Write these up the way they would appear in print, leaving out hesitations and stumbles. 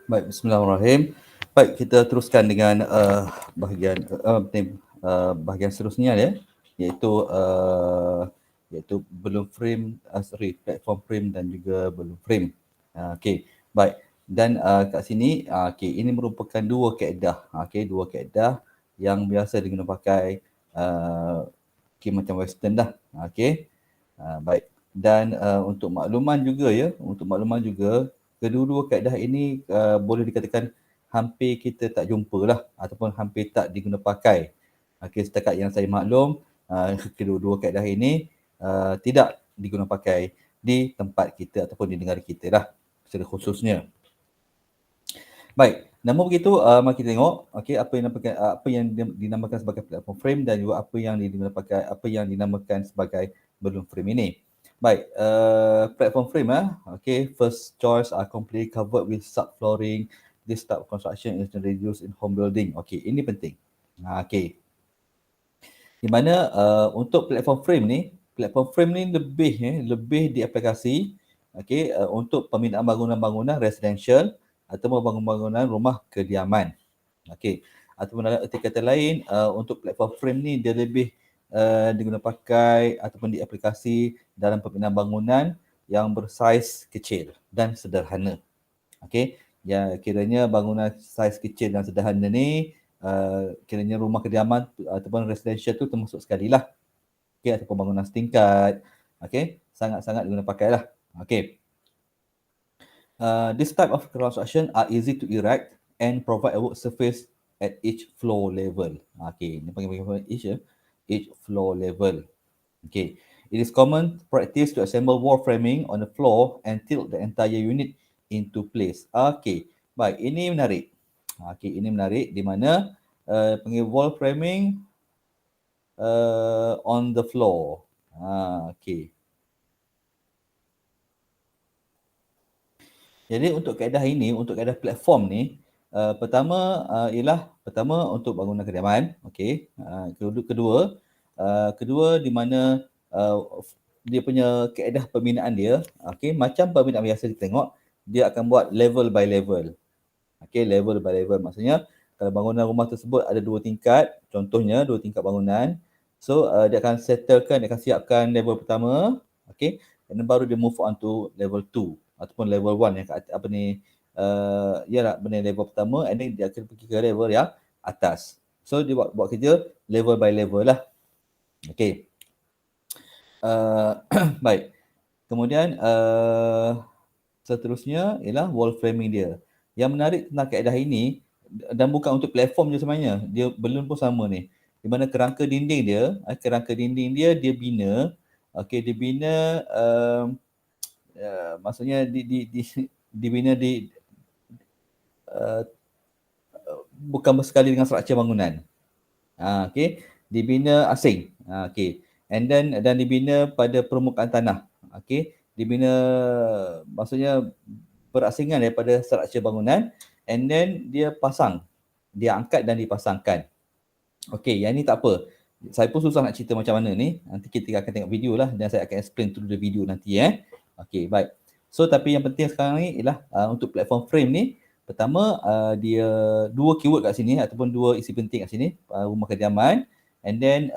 Baik, bismillahirrahmanirrahim. Baik, kita teruskan dengan bahagian seterusnya ya, iaitu belum frame, platform frame dan juga belum frame. Okey, baik. Dan kat sini ini merupakan dua kaedah, dua kaedah yang biasa digunakan pakai macam western dah. Baik. Dan untuk makluman juga, kedua-dua kaedah ini boleh dikatakan hampir kita tak jumpa lah ataupun hampir tak diguna pakai. Setakat yang saya maklum, kedua-dua kaedah ini tidak diguna pakai di tempat kita ataupun di negara kita lah secara khususnya. Baik, namun begitu mari kita tengok apa yang dinamakan sebagai platform frame dan juga apa yang dinamakan sebagai balloon frame ini. Baik, platform frame first choice are completely covered with subflooring. This type of construction is introduced in home building. Okey, ini penting. Di mana untuk platform frame ni lebih diaplikasi untuk pembinaan bangunan-bangunan residential ataupun bangunan-bangunan rumah kediaman. Ataupun dalam erti kata lain, untuk platform frame ni dia lebih digunakan pakai ataupun diaplikasi dalam pembinaan bangunan yang bersaiz kecil dan sederhana. Ya, kiranya bangunan saiz kecil dan sederhana ni kiranya rumah kediaman ataupun residential tu termasuk sekali lah. Ataupun bangunan setingkat. Sangat-sangat digunakan pakai lah. This type of construction are easy to erect and provide a work surface at each floor level. Ini panggil each floor level. It is common practice to assemble wall framing on the floor and tilt the entire unit into place. Baik, ini menarik. Ini menarik di mana panggil wall framing on the floor. Jadi untuk kaedah platform ni, pertama untuk bangunan kediaman, kedua di mana dia punya kaedah pembinaan dia, macam pembinaan biasa kita tengok, dia akan buat level by level. Level by level maksudnya kalau bangunan rumah tersebut ada 2 tingkat, contohnya 2 tingkat bangunan, so dia akan siapkan level pertama, dan baru dia move on to level 2 ataupun level 1 yang level pertama, and then dia akan pergi ke level yang atas. So dia buat kerja level by level lah. Baik. Kemudian seterusnya ialah wall framing dia. Yang menarik tentang kaedah ini, dan bukan untuk platform je sebenarnya, dia balloon pun sama ni. Di mana kerangka dinding dia bina, dia bina maksudnya dibina bukan bersekali dengan struktur bangunan. Dibina asing. And then dibina pada permukaan tanah. Dibina maksudnya berasingan daripada struktur bangunan, and then dia angkat dan dipasangkan. Yang ni tak apa. Saya pun susah nak cerita macam mana ni. Nanti kita akan tengok video lah dan saya akan explain through the video nanti. Baik. So tapi yang penting sekarang ni ialah untuk platform frame ni, pertama dia 2 keyword kat sini ataupun 2 isi penting kat sini, rumah kediaman, and then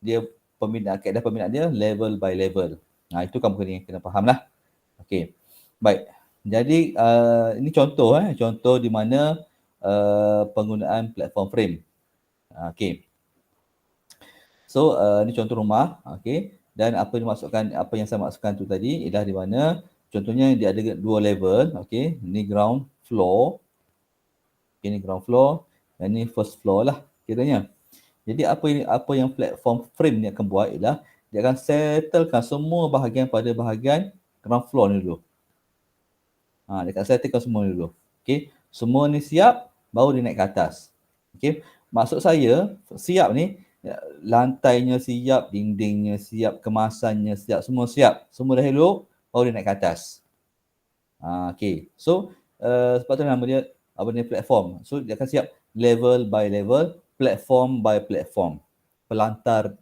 dia kaedah pembinaan dia level by level. Itu kamu kena faham lah. Baik. Jadi ini contoh di mana penggunaan platform frame. So ini contoh rumah, dan apa yang saya maksudkan tu tadi ialah di mana contohnya dia ada 2 level, ini ground floor. Ini ground floor dan ini first floor lah kiranya. Jadi apa yang platform frame ni akan buat ialah dia akan settlekan semua bahagian pada bahagian ground floor ni dulu. Dia akan settlekan semua ni dulu. Semua ni siap, baru dia naik ke atas. Maksud saya, siap ni, lantainya siap, dindingnya siap, kemasannya siap, semua siap. Semua dah elok, baru dia naik ke atas. So, sebab tu nama dia platform. So, dia akan siap level by level, platform by platform. Pelantar,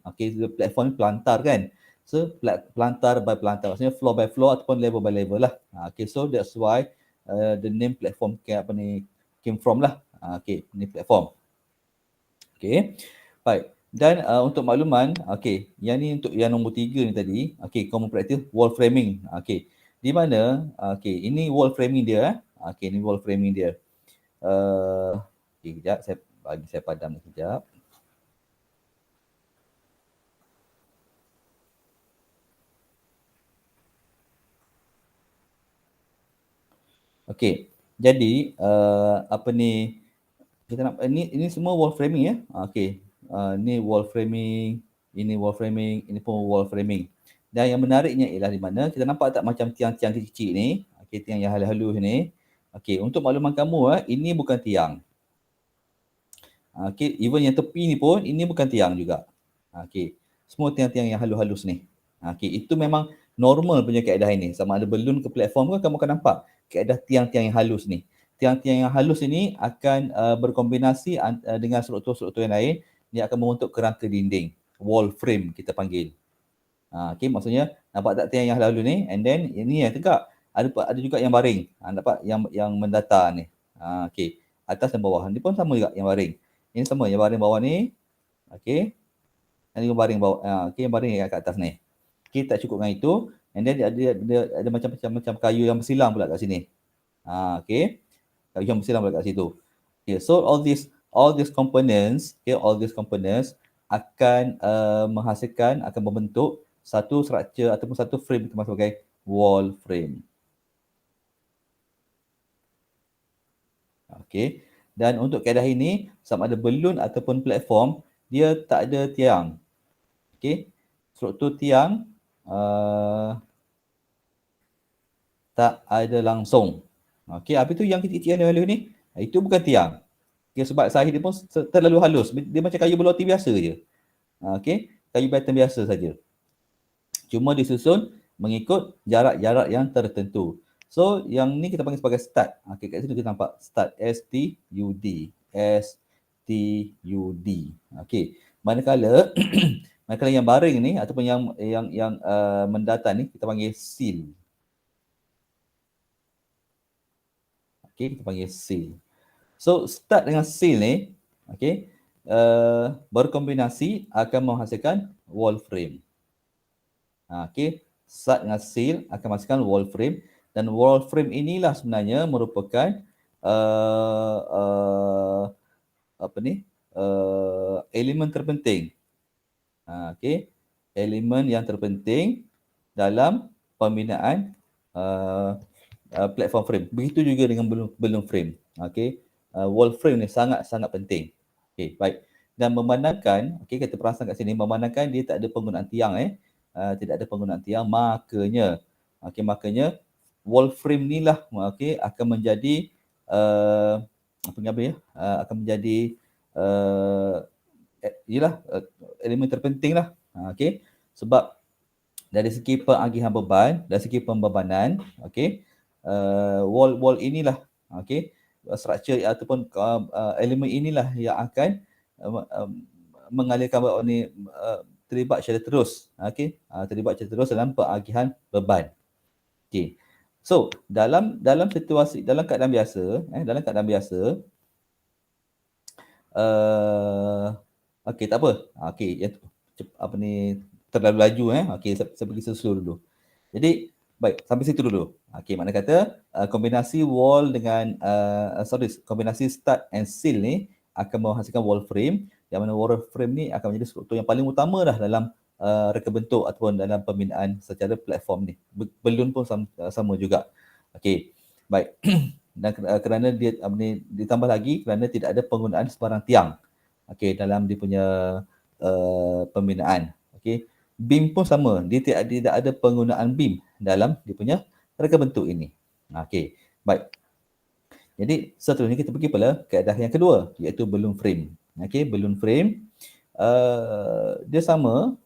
platform ni pelantar kan. So, pelantar by pelantar. Maksudnya floor by floor ataupun level by level lah. So, that's why the name platform came from lah. Okay, ni platform. Okay, baik. Dan untuk makluman, okay, yang ni untuk yang nombor 3 ni tadi, okay, common practice wall framing. Okay, di mana, okay, ini wall framing dia. Okay, ini wall framing dia. Okay, kejap, saya padam kejap. Okay, jadi apa ni, kita nak ini semua wall framing ya. Okay, ni wall framing, ini wall framing, ini pun wall framing. Dan yang menariknya ialah di mana kita nampak tak macam tiang-tiang kecil-kecil ni, okay, tiang yang halus-halus ni. Okay, untuk makluman kamu, ini bukan tiang. Okay, even yang tepi ni pun ini bukan tiang juga. Okay, semua tiang-tiang yang halus-halus ni. Okay, itu memang normal punya kaedah ini. Sama ada balloon ke platform kan, kamu akan nampak kaedah tiang-tiang yang halus ni. Tiang-tiang yang halus ini akan berkombinasi dengan struktur-struktur yang lain. Dia akan membentuk kerangka dinding. Wall frame kita panggil. Okay, maksudnya nampak tak tiang yang halus ni, and then ini yang tegak. Ada juga yang baring. Nampak yang mendatar ni. Okay, atas dan bawah. Ini pun sama juga yang baring. Ini sama yang baring bawah ni. Okay. Yang baring bawah. Okay, yang baring kat atas ni. Okay, tak cukup dengan itu. And then dia ada macam kayu yang bersilang pula kat sini. Okay. Kayu yang bersilang pula kat situ. Okay, so all these components, okay, all these components akan menghasilkan, akan membentuk satu structure ataupun satu frame kita sebagai wall frame. Okay. Dan untuk kaedah ini, sama ada balloon ataupun platform, dia tak ada tiang. Okay. Struktur tiang tak ada langsung. Okay. Apa itu yang kecil-kecil ni? Itu bukan tiang. Okay. Sebab sahih dia pun terlalu halus. Dia macam kayu berloti biasa je. Okay. Kayu batten biasa saja. Cuma disusun mengikut jarak-jarak yang tertentu. So, yang ni kita panggil sebagai stud. Okay, kat sini kita nampak stud. S-T-U-D. S-T-U-D. Okay. Manakala yang baring ni ataupun yang mendatar ni kita panggil seal. Okay, kita panggil seal. So, stud dengan seal ni, okay, berkombinasi akan menghasilkan wall frame. Okay, stud dengan seal akan menghasilkan wall frame. Dan wall frame inilah sebenarnya merupakan elemen terpenting. Okay, elemen yang terpenting dalam pembinaan platform frame. Begitu juga dengan balloon frame. Okay, wall frame ni sangat-sangat penting. Okay, baik. Dan memandangkan, okay, kita perasan kat sini, memandangkan dia tak ada penggunaan tiang, tidak ada penggunaan tiang, makanya wall frame ni lah, okay, akan menjadi akan menjadi elemen terpenting lah. Okay, sebab dari segi pengagihan beban, dari segi pembebanan, okay, wall inilah, okay, structure ataupun elemen inilah yang akan mengalirkan beban ni terlibat secara terus, okay, terlibat secara terus dalam pengagihan beban. Okay. So, dalam situasi, dalam keadaan biasa, okay, tak apa. Okay, apa ni, terlalu laju, Okay, saya pergi susul dulu. Jadi, baik, sampai situ dulu. Okay, makna kata kombinasi wall dengan kombinasi stud and seal ni akan menghasilkan wall frame, yang mana wall frame ni akan menjadi struktur yang paling utama dah dalam reka bentuk ataupun dalam pembinaan secara platform ni. Balloon pun sama juga. Okey. Baik. Dan kerana dia ditambah lagi kerana tidak ada penggunaan sebarang tiang. Okey, dalam dia punya pembinaan. Okey. Beam pun sama. Dia tidak ada penggunaan beam dalam dia punya reka bentuk ini. Okey. Baik. Jadi seterusnya kita pergi pada kaedah yang kedua, iaitu balloon frame. Okey, balloon frame dia sama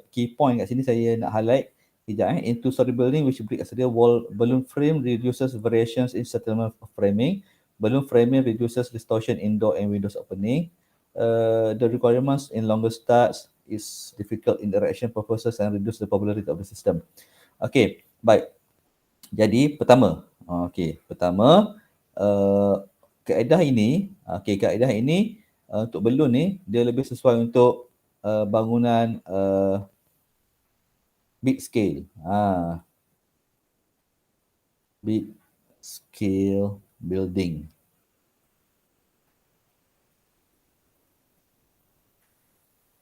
key point kat sini saya nak highlight kejap. In two-story building which brick exterior wall balloon frame reduces variations in settlement of framing. Balloon framing reduces distortion in door and windows opening. The requirements in longer studs is difficult in direction purposes and reduce the popularity of the system. Okay, baik. Jadi pertama, pertama kaedah ini, kaedah ini untuk balloon ni dia lebih sesuai untuk bangunan big scale. Big scale building.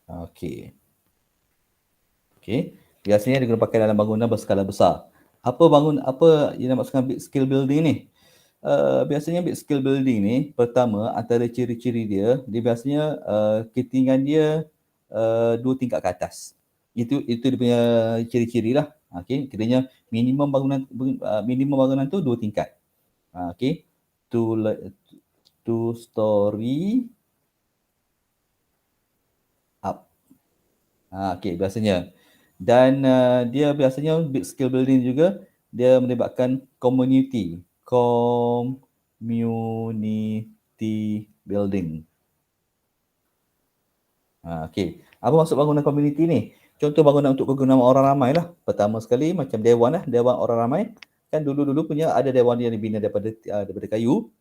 Okey. Biasanya dia pakai dalam bangunan berskala besar. Apa yang dimaksudkan big scale building ni? Biasanya big scale building ni, pertama antara ciri-ciri dia, dia biasanya ketinggian dia 2 tingkat ke atas. Itu dia punya ciri-ciri lah. Kiranya minimum bangunan tu 2 tingkat. Two story up. Biasanya. Dan dia biasanya big scale building juga, dia melibatkan community building. Apa maksud bangunan community ni? Contoh bangunan untuk kegunaan orang ramai lah. Pertama sekali macam dewan lah, dewan orang ramai. Kan dulu-dulu punya ada dewan yang dibina daripada kayu.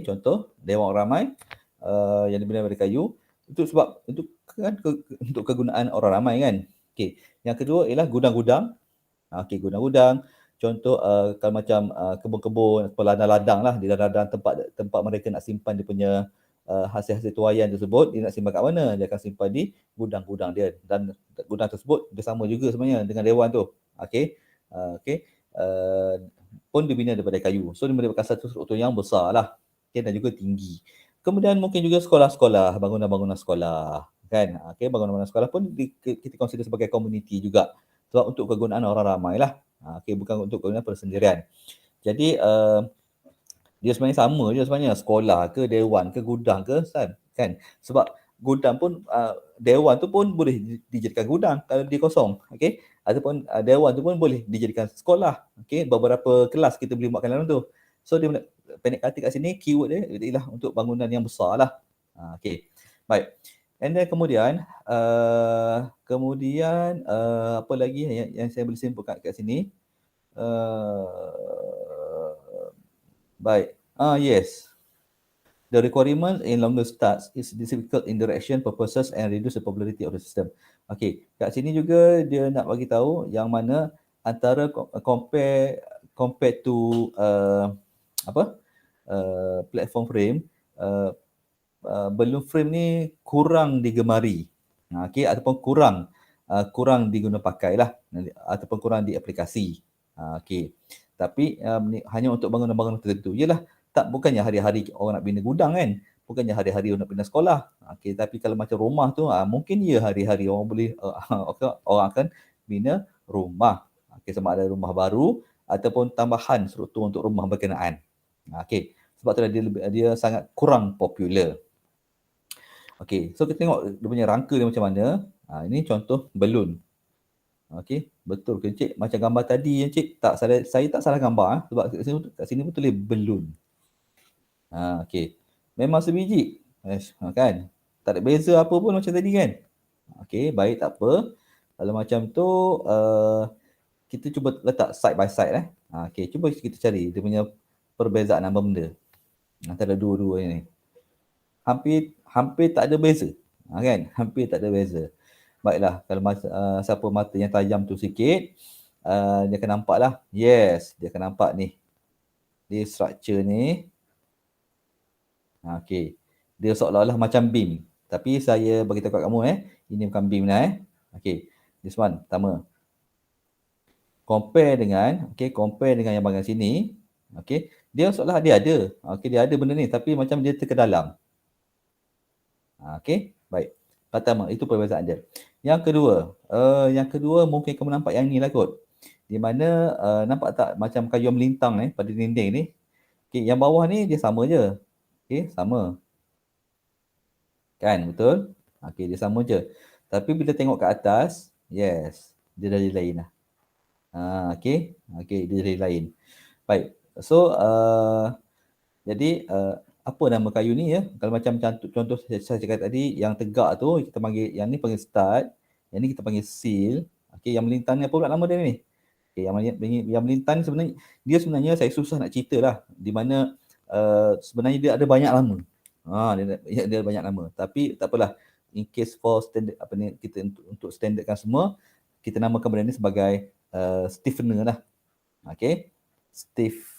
Contoh dewan orang ramai yang dibina daripada kayu. Itu sebab untuk kegunaan orang ramai kan. Yang kedua ialah gudang-gudang. Gudang-gudang. Contoh kalau macam kebun-kebun, ladang-ladang lah. Di ladang tempat mereka nak simpan dia punya hasil-hasil tuaian tersebut, dia nak simpan kat mana? Dia akan simpan di gudang-gudang dia. Dan gudang tersebut dia sama juga sebenarnya dengan dewan tu. Pun dibina daripada kayu. So dia merupakan satu struktur yang besar lah. Dan juga tinggi. Kemudian mungkin juga sekolah-sekolah, bangunan-bangunan sekolah. Kan? Bangunan-bangunan sekolah pun kita consider sebagai komuniti juga. Sebab untuk kegunaan orang ramai lah. Bukan untuk kegunaan persendirian. Jadi dia sebenarnya sama je sebenarnya, sekolah ke, dewan ke, gudang ke, kan? Sebab gudang pun, dewan tu pun boleh dijadikan gudang kalau dia kosong, ataupun dewan tu pun boleh dijadikan sekolah, beberapa kelas kita boleh buatkan dalam tu. So dia pendek kata kat sini, keyword dia ialah untuk bangunan yang besar lah. Baik. And then kemudian apa lagi yang saya boleh simpulkan kat sini? Baik. Yes. The requirement in longer starts is difficult in direction, purposes and reduce the popularity of the system. Kat sini juga dia nak bagi tahu yang mana antara compare to platform frame, balloon frame ni kurang digemari. Ataupun kurang diguna pakai lah, ataupun kurang diaplikasi. Tapi hanya untuk bangunan-bangunan tertentu. Yelah, bukannya hari-hari orang nak bina gudang kan, bukannya hari-hari orang nak bina sekolah. Tapi kalau macam rumah tu mungkin hari-hari orang boleh orang akan bina rumah. Sama ada rumah baru ataupun tambahan struktur untuk rumah berkenaan. Sebab tu dia sangat kurang popular. So kita tengok dia punya rangka dia macam mana. Ini contoh balloon. Betul ke Encik? Macam gambar tadi Encik, saya tak salah gambar sebab kat sini pun tulis balloon. Memang sebiji. Kan? Tak ada beza apa pun macam tadi kan? Baik, tak apa. Kalau macam tu kita cuba letak side by side cuba kita cari dia punya perbezaan nama benda antara dua-dua ni. Hampir tak ada beza. Kan? Hampir tak ada beza. Baiklah, kalau siapa mata yang tajam tu sikit, dia akan nampak lah. Yes, dia akan nampak ni. Dia structure ni. Dia seolah-olah macam beam. Tapi saya bagi tahu kat kamu ini bukan beam lah This one, pertama. Compare dengan yang bahagian sini. Dia seolah dia ada. Dia ada benda ni tapi macam dia terkedalam. Baik. Pertama, itu perbezaan dia. Yang kedua mungkin kamu nampak yang ni lah kot. Di mana nampak tak macam kayu melintang pada dinding ni. Yang bawah ni dia sama je. Sama. Kan, betul? Dia sama je. Tapi bila tengok ke atas, yes, dia dah jadi lain lah. Dia jadi lain. Baik. So, jadi apa nama kayu ni ya? Kalau macam contoh saya cakap tadi, yang tegak tu yang ni panggil stud, yang ni kita panggil seal. Yang melintang ni apa pula nama dia ni? Okay, yang melintang sebenarnya saya susah nak cerita lah, di mana sebenarnya dia ada banyak nama. Dia banyak nama. Tapi tak apalah, in case for standard kita untuk standardkan semua, kita namakan benda ni sebagai stiffener lah. Okay, stiffener,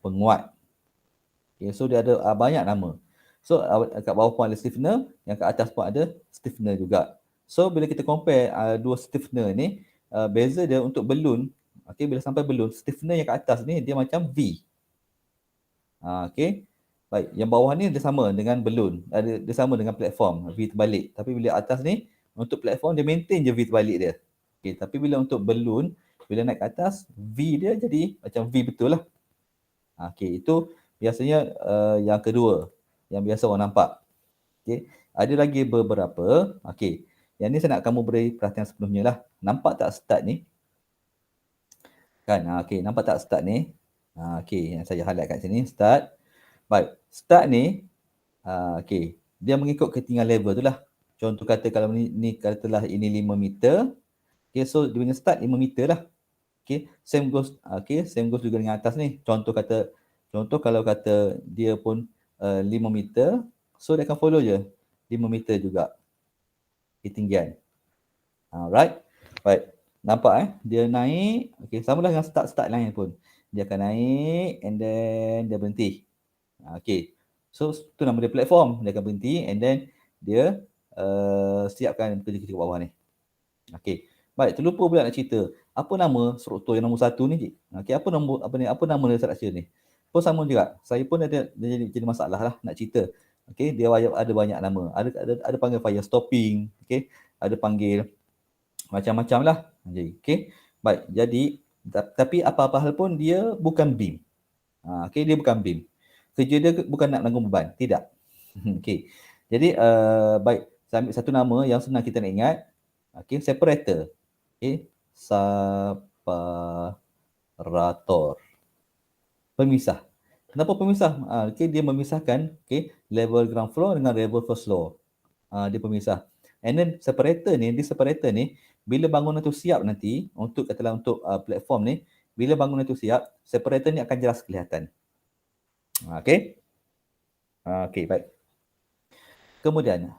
penguat. Okay, so dia ada banyak nama. So kat bawah pun ada stiffener, yang kat atas pun ada stiffener juga. So bila kita compare dua stiffener ni, beza dia untuk balloon. Okay, bila sampai balloon, stiffener yang kat atas ni dia macam V. Okay, baik. Yang bawah ni dia sama dengan balloon, dia sama dengan platform, V terbalik. Tapi bila atas ni, untuk platform dia maintain je V terbalik dia. Okay, tapi bila untuk balloon, bila naik ke atas, V dia jadi macam V betul lah. Okay, itu biasanya yang kedua, yang biasa orang nampak. Okay, ada lagi beberapa. Okay, yang ni saya nak kamu beri perhatian sebelumnya lah. Nampak tak start ni? Kan, okay, nampak tak start ni? Okay, yang saya highlight kat sini, start. Baik, start ni, okay, dia mengikut ketinggian level tu lah. Contoh kata kalau ni katalah ini 5 meter. Okay, so dia punya start 5 meter lah. Okay, same goes juga dengan atas ni. Contoh kalau kata dia pun 5 meter, so dia akan follow je 5 meter juga ketinggian. Alright. Baik. Nampak dia naik. Okay, samalah dengan start lain pun. Dia akan naik and then dia berhenti. Okay. So tu nama dia platform. Dia akan berhenti and then dia siapkan kerja-kerja kat bawah ni. Okay. Baik, terlupa pula nak cerita. Apa nama struktur yang nombor 1 ni, Cik? Okay, apa nama dia structure ni? Pun sama juga. Saya pun ada jadi masalah lah nak cerita. Okay, dia ada banyak nama. Ada panggil fire stopping. Okay, ada panggil macam-macam lah. Okay, baik. Jadi, tapi apa-apa hal pun dia bukan beam. Okay, dia bukan beam. Kerja dia bukan nak menanggung beban. Tidak. Okay. Jadi, baik. Saya ambil satu nama yang senang kita nak ingat. Okay, separator. Okay, separator. Pemisah. Kenapa pemisah? Okay, dia memisahkan level ground floor dengan level first floor. Dia pemisah. And then separator ni, bila bangunan tu siap nanti, untuk platform ni, bila bangunan tu siap, separator ni akan jelas kelihatan. Okay. Okay, baik. Kemudian,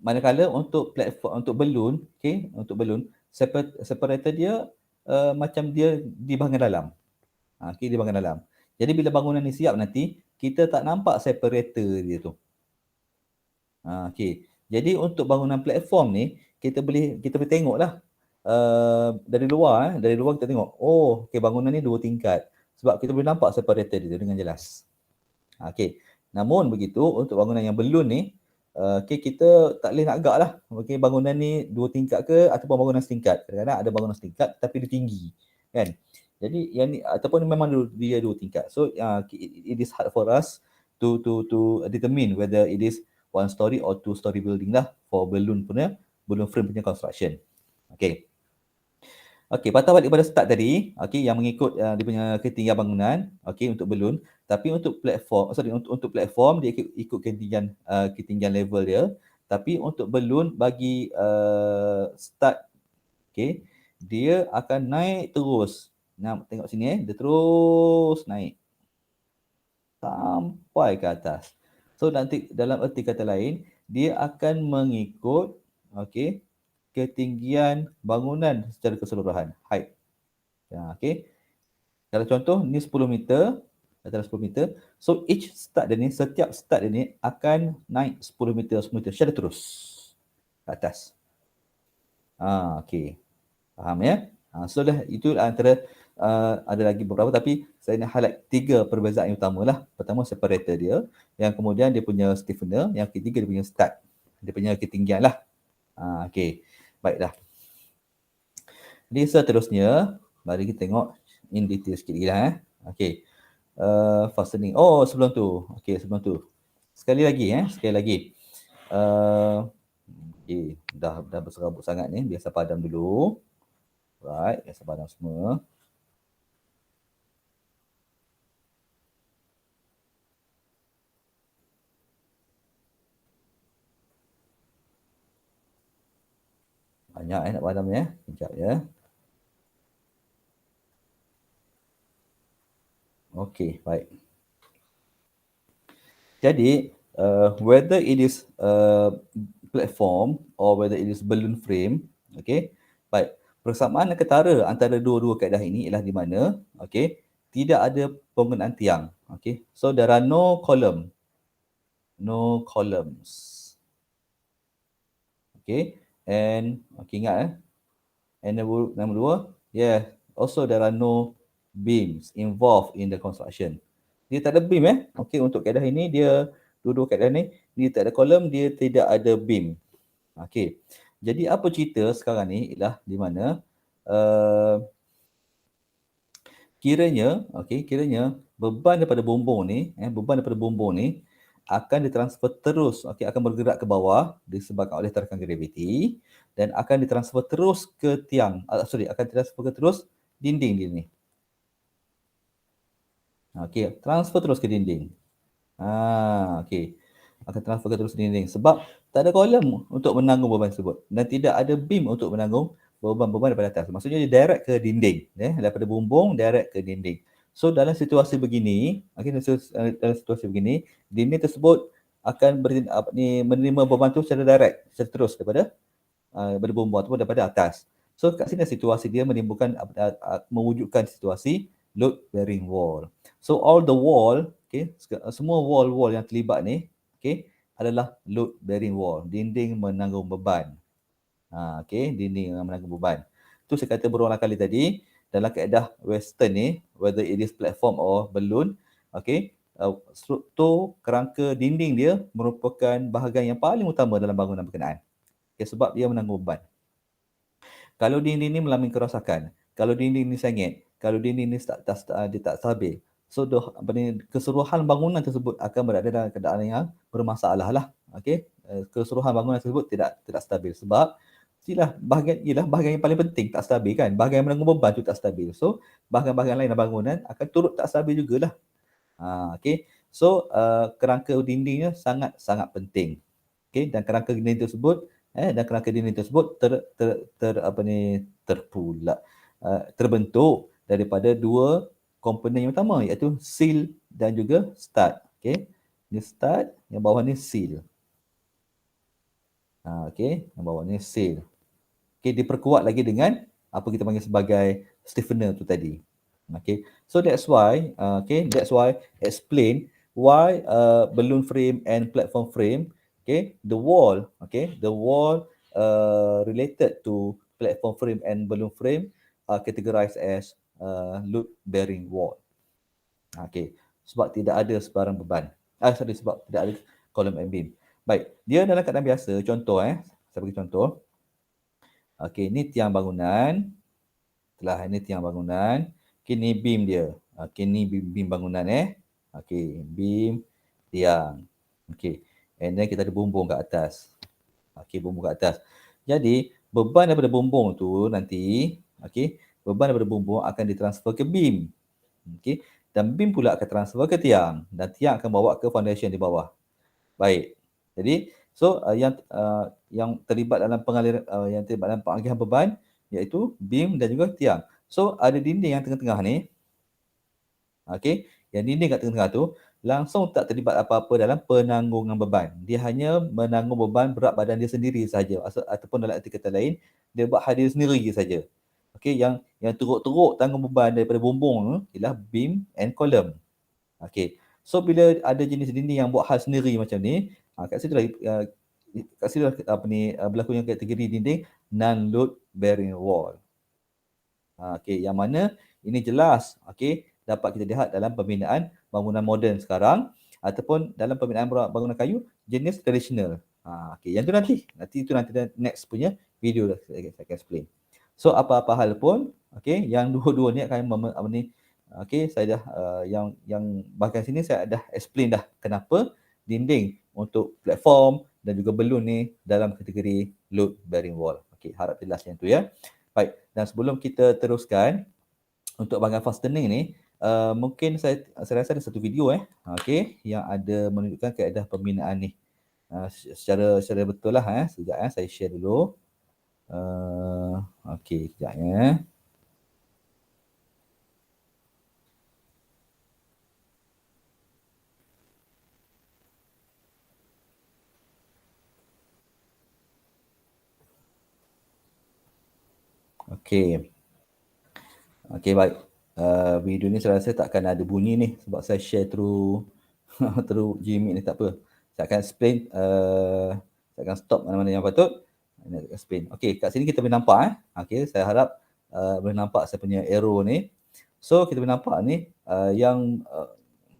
manakala untuk platform, untuk balloon, separator dia macam dia di bahagian dalam. Di bahagian dalam. Jadi bila bangunan ni siap nanti, kita tak nampak separator dia tu. Okay. Jadi untuk bangunan platform ni, kita boleh tengoklah dari luar kita tengok, bangunan ni 2 tingkat. Sebab kita boleh nampak separator dia dengan jelas. Okay. Namun begitu, untuk bangunan yang balloon ni, kita tak boleh nak agak lah. Okay, bangunan ni 2 tingkat ke ataupun bangunan setingkat. Kadang-kadang ada bangunan setingkat tapi dia tinggi. Kan? Jadi yang ni ataupun memang dia 2 tingkat. So it is hard for us to determine whether it is 1 story or 2 story building lah for balloon frame punya construction. Okay. Okay, patah balik pada start tadi, okay, yang mengikut dia punya ketinggian bangunan, okay, untuk balloon. Tapi untuk platform dia ikut ketinggian level dia. Tapi untuk balloon bagi start, okay, dia akan naik terus. Nah, tengok sini dia terus naik sampai ke atas. So nanti dalam erti kata lain, dia akan mengikut, okay, ketinggian bangunan secara keseluruhan, height. Okay. Kalau contoh ni 10 meter, katalah 10 meter. So setiap start dia ni akan naik 10 meter secara terus ke atas. Okay. Faham ya? So dah itu antara ada lagi beberapa tapi saya nak highlight 3 perbezaan yang utama lah. Pertama separator dia, yang kemudian dia punya stiffener, yang ketiga dia punya start, dia punya ketinggian lah. Okay. Baiklah. Jadi seterusnya, mari kita tengok in detail sikit lagi . Okay. Fastening. Sebelum tu. Okay, sebelum tu. Sekali lagi. Okay. Dah berserabut sangat ni. Biasa padam dulu. Right. Biasa padam semua. banyak nak padam ya. Sekejap ya. Okey, baik. Jadi, whether it is platform or whether it is balloon frame, okey. Baik, persamaan dan ketara antara dua-dua kaedah ini ialah di mana, okey, tidak ada penggunaan tiang, okey. So there are no columns. Okey, and okey ingat and number dua, yeah, also there are no beams involved in the construction. Dia tak ada beam okey, untuk kaedah ini dia dua-dua kaedah ni dia tak ada kolom, dia tidak ada beam. Okey. Jadi apa cerita sekarang ni ialah di mana kiranya beban daripada bumbung ni akan ditransfer terus, okey, akan bergerak ke bawah disebabkan oleh tekanan graviti dan akan ditransfer terus ke tiang. Akan ditransfer ke terus dinding dia ni. Okey, transfer terus ke dinding. Okey. Akan transfer ke terus ke dinding sebab tak ada kolom untuk menanggung beban tersebut dan tidak ada beam untuk menanggung beban-beban daripada atas. Maksudnya dia direct ke dinding, daripada bumbung direct ke dinding. So dalam situasi begini, dalam situasi begini, dinding tersebut akan menerima beban tu secara direct, secara terus daripada bumbung ataupun daripada atas. So kat sini situasi dia mewujudkan situasi load bearing wall. So all the wall, semua wall-wall yang terlibat ni, adalah load bearing wall, dinding menanggung beban. Dinding yang menanggung beban. Tu saya kata berulang kali tadi, dalam kaedah western ni, whether it is platform or balloon, struktur kerangka dinding dia merupakan bahagian yang paling utama dalam bangunan berkenaan. Sebab dia menanggung beban. Kalau dinding ni mengalami kerosakan, kalau dinding ni sengit, kalau dinding ni dia tak stabil, so keseluruhan bangunan tersebut akan berada dalam keadaan yang bermasalah lah. Keseluruhan bangunan tersebut tidak stabil sebab bahagian yang paling penting tak stabil kan. Bahagian yang menanggung beban tu tak stabil. So bahagian-bahagian lain dalam bangunan akan turut tak stabil jugalah. So kerangka dindingnya sangat-sangat penting. Dan kerangka dinding tersebut terbentuk daripada dua komponen yang utama iaitu seal dan juga stud. Ni stud, yang bawah ni seal. Yang bawah ni seal. Diperkuat lagi dengan apa kita panggil sebagai stiffener tu tadi. So that's why explain why balloon frame and platform frame, the wall related to platform frame and balloon frame are categorized as load bearing wall. Sebab tidak ada sebarang beban. Sebab tidak ada kolom and beam. Baik, dia dalam keadaan biasa, contoh saya bagi contoh. Ni tiang bangunan. Ini tiang bangunan. Ni beam dia. Ni beam bangunan beam, tiang. And then kita ada bumbung kat atas. Bumbung kat atas. Jadi, beban daripada bumbung tu nanti, beban daripada bumbung akan ditransfer ke beam. Dan beam pula akan transfer ke tiang dan tiang akan bawa ke foundation di bawah. Baik. Jadi, so yang terlibat dalam pengalihan beban iaitu beam dan juga tiang. So ada dinding yang tengah-tengah ni. Yang dinding kat tengah-tengah tu langsung tak terlibat apa-apa dalam penanggungan beban. Dia hanya menanggung beban berat badan dia sendiri saja ataupun dalam arti kata lain dia buat hadir sendiri saja. Yang teruk-teruk tanggung beban daripada bumbung ialah beam and column. So bila ada jenis dinding yang buat hal sendiri macam ni, kat situ berlakunya kategori dinding non-load bearing wall. Yang mana ini jelas dapat kita lihat dalam pembinaan bangunan moden sekarang ataupun dalam pembinaan bangunan kayu jenis tradisional. Yang tu nanti next punya video saya akan explain. So apa-apa hal pun yang dua-dua ni akan saya dah yang bahagian sini saya dah explain dah kenapa dinding untuk platform dan juga balloon ni dalam kategori load bearing wall. Harap jelas yang tu ya. Baik, dan sebelum kita teruskan untuk bahagian fastening ni, mungkin saya rasa ada satu video yang ada menunjukkan kaedah pembinaan ni. Secara betul lah sekejap saya share dulu. Okey, sekejap ya. Okey. Okey, baik. Video ni saya rasa takkan ada bunyi ni sebab saya share through through Gmeet ni, tak apa. Saya akan explain, saya akan stop mana-mana yang patut. Nak explain. Okey, kat sini kita boleh nampak Okey, saya harap boleh nampak saya punya arrow ni. So, kita boleh nampak ni yang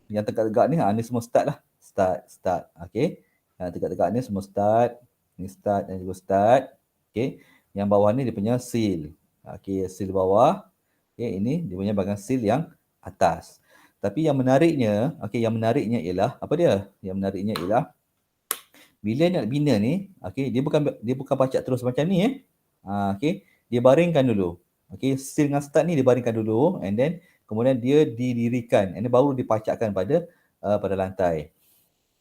tegak-tegak ni, ni semua start lah. Start. Okey. Yang tegak-tegak ni semua start. Ni start dan juga start. Okey. Yang bawah ni dia punya seal. Okey, seal bawah. Okey, ini dia punya bahagian seal yang atas. Tapi yang menariknya, yang menariknya ialah apa dia? Yang menariknya ialah bila nak bina ni, dia bukan pacak terus macam ni Okey, dia baringkan dulu. Okey, seal dengan start ni dia baringkan dulu and then kemudian dia didirikan and then baru dipacakkan pada lantai.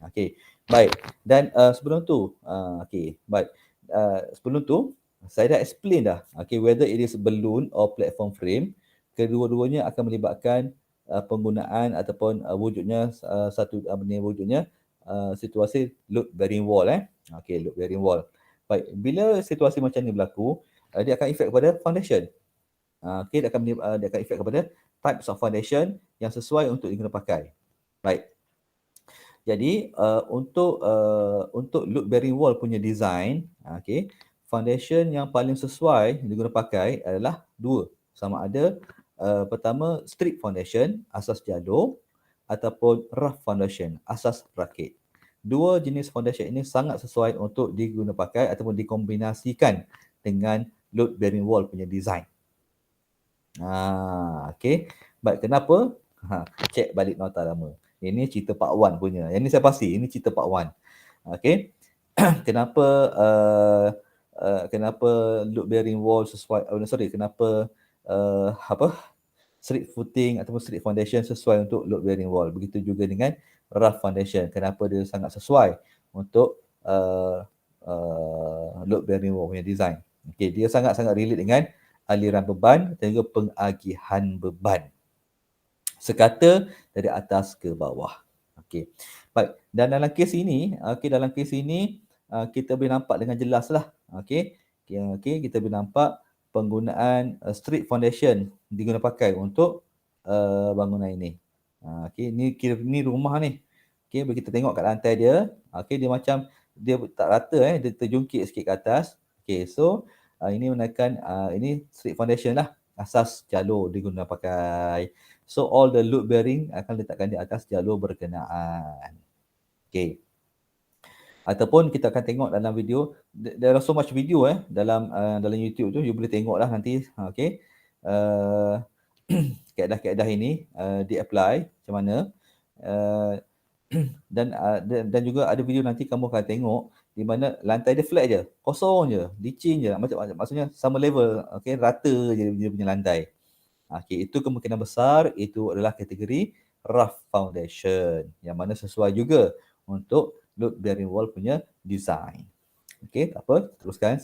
Okey. Baik. Dan sebelum tu, baik. Sebelum tu saya dah explain dah. Whether it is balloon or platform frame, kedua-duanya akan melibatkan penggunaan ataupun wujudnya situasi load bearing wall load bearing wall. Baik, bila situasi macam ni berlaku, dia akan efek kepada foundation. Dia akan efek kepada types of foundation yang sesuai untuk digunakan pakai. Baik. Jadi untuk load bearing wall punya design, foundation yang paling sesuai digunakan pakai adalah dua. Sama ada pertama strip foundation asas jalur ataupun rough foundation asas rakit. Dua jenis foundation ini sangat sesuai untuk digunakan pakai ataupun dikombinasikan dengan load bearing wall punya design. Okey. Baik, kenapa? Cek balik nota lama. Ini cerita Pak Wan punya. Yang ni saya pasti, ini cerita Pak Wan. Okey. Kenapa kenapa load bearing wall sesuai kenapa strip footing ataupun strip foundation sesuai untuk load bearing wall. Begitu juga dengan rough foundation. Kenapa dia sangat sesuai untuk load bearing wall punya design. Okey, dia sangat-sangat relate dengan aliran beban dan juga pengagihan beban. Sekata dari atas ke bawah. Okey. Baik, dan dalam kes ini, kita boleh nampak dengan jelaslah. Okey. Kita boleh nampak penggunaan strip foundation digunakan pakai untuk bangunan ini. Okey, ni rumah ni. Okey, bila kita tengok kat lantai dia, dia macam dia tak rata dia terjungkit sikit ke atas. Okey, so ini menaikkan ini strip foundation lah, asas jalur digunakan pakai. So all the load bearing akan letakkan di atas jalur berkenaan. Okey. Ataupun kita akan tengok dalam video, there are so much video dalam YouTube tu, you boleh tengoklah nanti. Okey. Kaedah-kaedah ini di-apply macam mana. Dan juga ada video nanti kamu akan tengok di mana lantai dia flat je, kosong je, licin je, maksudnya sama level, rata je dia punya lantai. Itu kemungkinan besar itu adalah kategori rough foundation yang mana sesuai juga untuk load bearing wall punya design. Okey, tak apa, teruskan.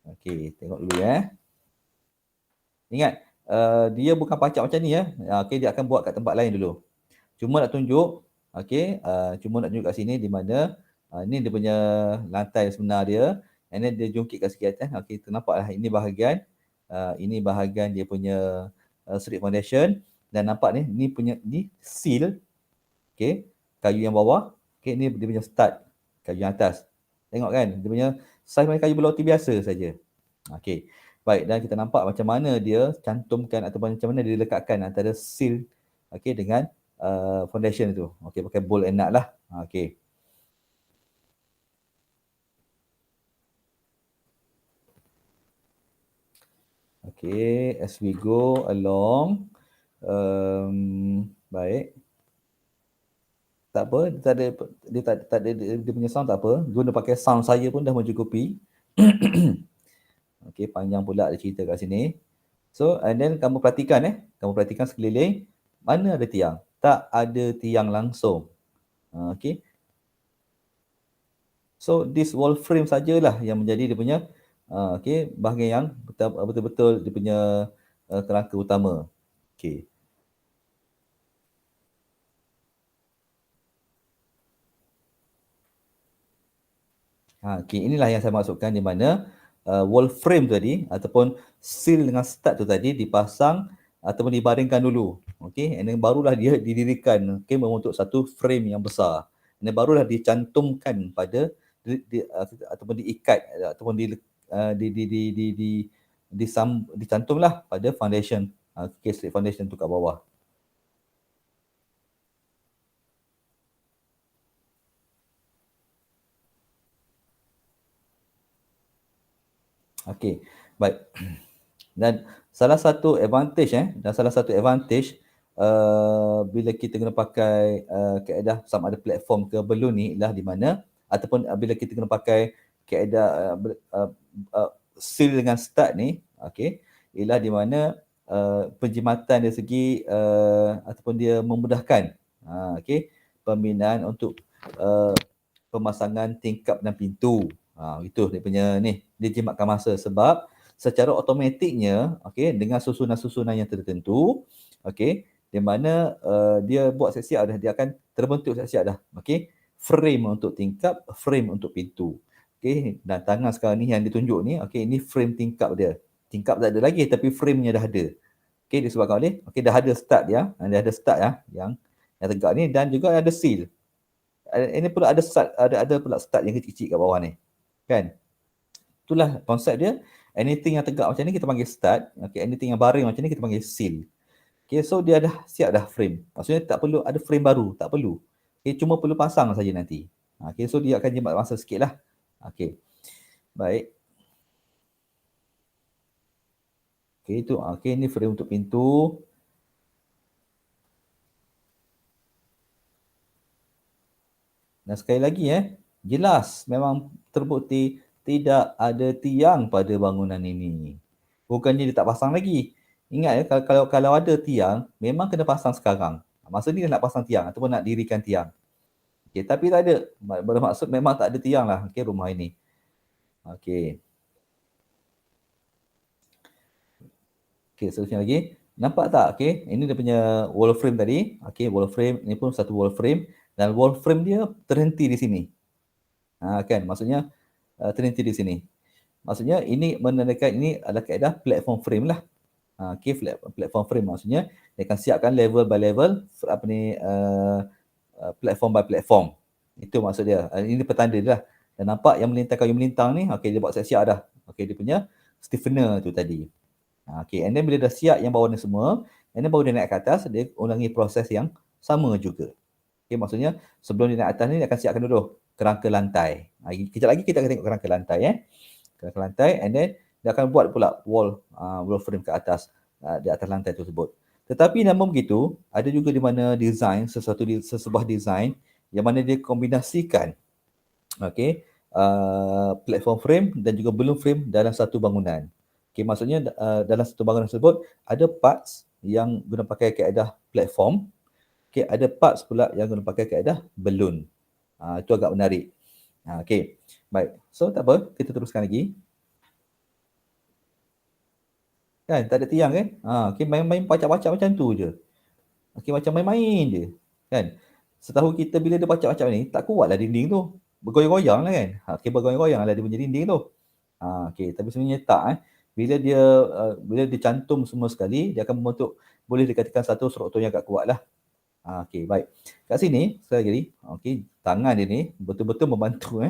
Okey, tengok dulu Ingat, dia bukan pacak macam ni Okey, dia akan buat kat tempat lain dulu. Cuma nak tunjuk, cuma nak tunjuk kat sini di mana ni dia punya lantai sebenar dia, and then dia jungkitkan sikit atas. Okey, ternampaklah ini bahagian dia punya strip foundation, dan nampak ni punya seal. Okey, kayu yang bawah. Okey, ni dia punya start kayu yang atas. Tengok kan, dia punya saiz macam kayu berloti biasa saja. Okey. Baik, dan kita nampak macam mana dia cantumkan ataupun macam mana dia lekatkan antara seal dengan foundation tu. Okey, pakai bolt and nut lah. Okey. Okay, as we go along. Baik. Tak apa, dia punya sound tak apa. Guna pakai sound saya pun dah mencukupi. Okey, panjang pula ada cerita kat sini. So, and then kamu perhatikan kamu perhatikan sekeliling, mana ada tiang? Tak ada tiang langsung. Okey. So, this wall frame sajalah yang menjadi dia punya Okey, bahagian yang betul-betul dia punya kerangka utama. Okey. Okey, inilah yang saya maksudkan di mana wall frame tadi ataupun seal dengan stud tu tadi dipasang ataupun dibaringkan dulu. Okey, and then barulah dia didirikan, okey, membentuk satu frame yang besar. And then barulah dicantumkan pada ataupun diikat ataupun dicantumlah pada foundation, okey, slate foundation tu kat bawah. Okey, baik. Dan salah satu advantage bila kita guna pakai kaedah sama ada platform ke balloon ni ialah di mana ataupun bila kita guna pakai kaedah seal dengan stud ni, okey, ialah di mana penjimatan dari segi ataupun dia memudahkan okey, pembinaan untuk uh, pemasangan tingkap dan pintu. Itu dia punya ni, dia jimatkan masa sebab secara automatiknya, okey, dengan susunan-susunan yang tertentu, okey, di mana dia buat siap-siap dah, dia akan terbentuk siap-siap dah, okey. Frame untuk tingkap, frame untuk pintu. Okey, dan tangan sekarang ni yang ditunjuk ni, okey, ini frame tingkap dia. Tingkap tak ada lagi tapi frame-nya dah ada. Okey, disebabkan oleh, okey, dah ada start dia, dah ada start ya, yang tegak ni dan juga ada seal. Ini pula ada pula start yang kecil-kecil kat bawah ni. Kan? Itulah konsep dia. Anything yang tegak macam ni kita panggil start. Okay, anything yang baring macam ni kita panggil seal. Okay, so dia dah siap dah frame. Maksudnya tak perlu ada frame baru, tak perlu. Okay, cuma perlu pasang saja nanti. Okay, so dia akan jimat masa sikit lah. Okay, baik. Okay, itu. Okay, ni frame untuk pintu. Dan sekali lagi jelas memang terbukti tidak ada tiang pada bangunan ini. Bukannya dia tak pasang lagi. Ingat kalau ada tiang, memang kena pasang sekarang. Masa ni dia nak pasang tiang ataupun nak dirikan tiang. Okay, tapi tak ada. Bermaksud memang tak ada tiang lah, okay, rumah ini. Okay. Okay, seterusnya lagi. Nampak tak? Okay, ini dia punya wall frame tadi. Okay, wall frame. Ini pun satu wall frame. Dan wall frame dia terhenti di sini. Kan, maksudnya terhenti di sini. Maksudnya ini menandakan ini adalah kaedah platform frame lah. Okay, platform frame maksudnya dia akan siapkan level by level apa ni platform by platform. Itu maksud dia. Ini petanda dia lah. Dan nampak yang melintang kayu melintang ni, okay, dia buat siap-siap dah. Okay, dia punya stiffener tu tadi. Okay, and then bila dah siap yang bawah ni semua, and then baru dia naik ke atas, dia ulangi proses yang sama juga. Okay, maksudnya sebelum dia naik atas ni, dia akan siapkan dulu kerangka lantai. Kejap lagi kita akan tengok kerangka lantai. Kerangka lantai, and then dia akan buat pula wall frame ke atas, di atas lantai tersebut. Tetapi namun begitu, ada juga di mana design, sesebuah design yang mana dia kombinasikan platform frame dan juga balloon frame dalam satu bangunan. Okay, maksudnya dalam satu bangunan tersebut ada parts yang guna pakai kaedah platform. Okay, ada parts pula yang guna pakai kaedah balloon. Itu agak menarik. Okay, baik. So tak apa, kita teruskan lagi. Kan, tak ada tiang kan? Okay, main-main pacak-pacak macam tu je. Okay, macam main-main je. Kan? Setahu kita bila dia pacak-pacak ni, tak kuatlah dinding tu. Bergoyang-goyang lah kan? Okay, bergoyang-goyang lah dia punya dinding tu. Okay, tapi sebenarnya tak. Bila dia cantum semua sekali, dia akan membentuk, boleh dikatakan satu struktur yang agak kuat lah. Okay, baik. Kat sini, sekali lagi, okay, tangan dia ni betul-betul membantu.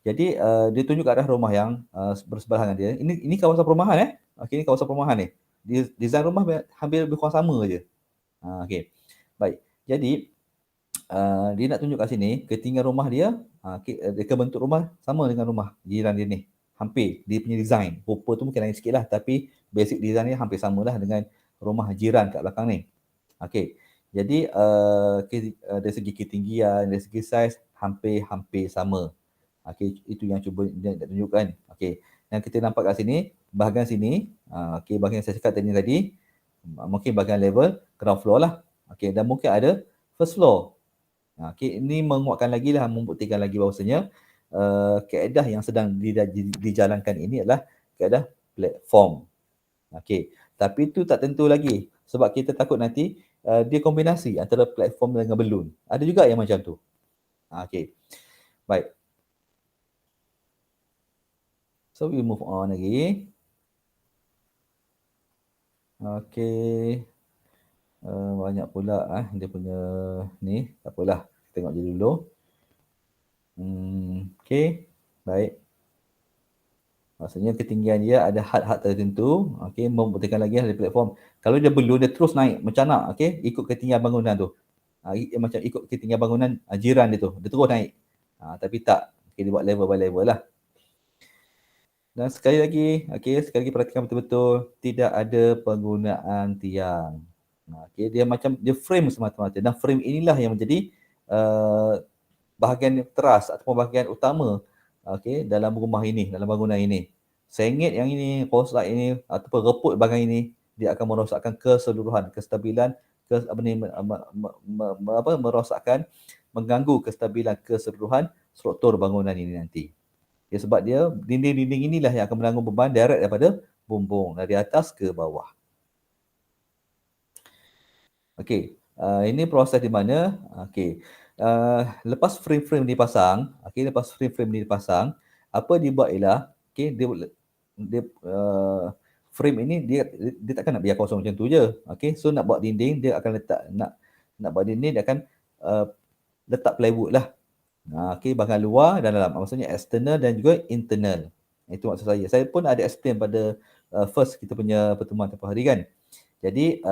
Jadi, dia tunjuk ke arah rumah yang bersebelahan dia. Ini kawasan perumahan. Okay, ini kawasan perumahan ni. Design rumah hampir lebih kurang sama je. Okay, baik. Jadi, dia nak tunjuk kat sini, ketinggian rumah dia, dia bentuk rumah sama dengan rumah jiran dia ni. Hampir, dia punya design. Rupa tu mungkin lain sikit lah, tapi basic design dia hampir sama lah dengan rumah jiran kat belakang ni. Okay, jadi dari segi ketinggian, dari segi saiz, hampir sama. Okay, itu yang cuba dia nak tunjukkan. Okay, yang kita nampak kat sini, bahagian sini, okay, bahagian saya cakap tadi, mungkin bahagian level ground floor lah. Okay, dan mungkin ada first floor. Okay, ini menguatkan lagi lah, membuktikan lagi bahawasanya kaedah yang sedang dijalankan ini adalah kaedah platform. Okey, tapi itu tak tentu lagi sebab kita takut nanti dia kombinasi antara platform dengan balloon. Ada juga yang macam tu. Okey. Baik. So we move on lagi. Okey. Banyak pula dia punya ni. Tak apalah, tengok je dulu. Okey. Baik. Maksudnya ketinggian dia ada had-had tertentu, okey, membuktikan lagi dari platform. Kalau dia balloon, dia terus naik mencanak, okey, ikut ketinggian bangunan tu. Macam ikut ketinggian bangunan jiran dia tu, dia terus naik. Tapi tak, okay, dia buat level by level lah. Dan sekali lagi, okey, sekali lagi perhatikan betul-betul, tidak ada penggunaan tiang. Okey, dia macam dia frame semata-mata, dan frame inilah yang menjadi bahagian teras ataupun bahagian utama, okey, dalam rumah ini, dalam bangunan ini. Sengit yang ini, rosak ini ataupun reput bahagian ini, dia akan merosakkan keseluruhan kestabilan merosakkan, mengganggu kestabilan keseluruhan struktur bangunan ini nanti. Ya, sebab dia dinding-dinding inilah yang akan menanggung beban direct daripada bumbung dari atas ke bawah. Okey, ini proses di mana, okey, lepas frame-frame dipasang, lepas frame-frame ni dipasang, apa dibuat ialah, okey, dia frame ini dia takkan nak biar kosong macam tu je. Okey, so nak buat dinding, dia akan letak, nak buat dinding, dia akan letak plywood lah. Okey, bahagian luar dan dalam. Maksudnya eksternal dan juga internal. Itu maksud saya. Saya pun ada explain pada first kita punya pertemuan tempoh hari kan. Jadi,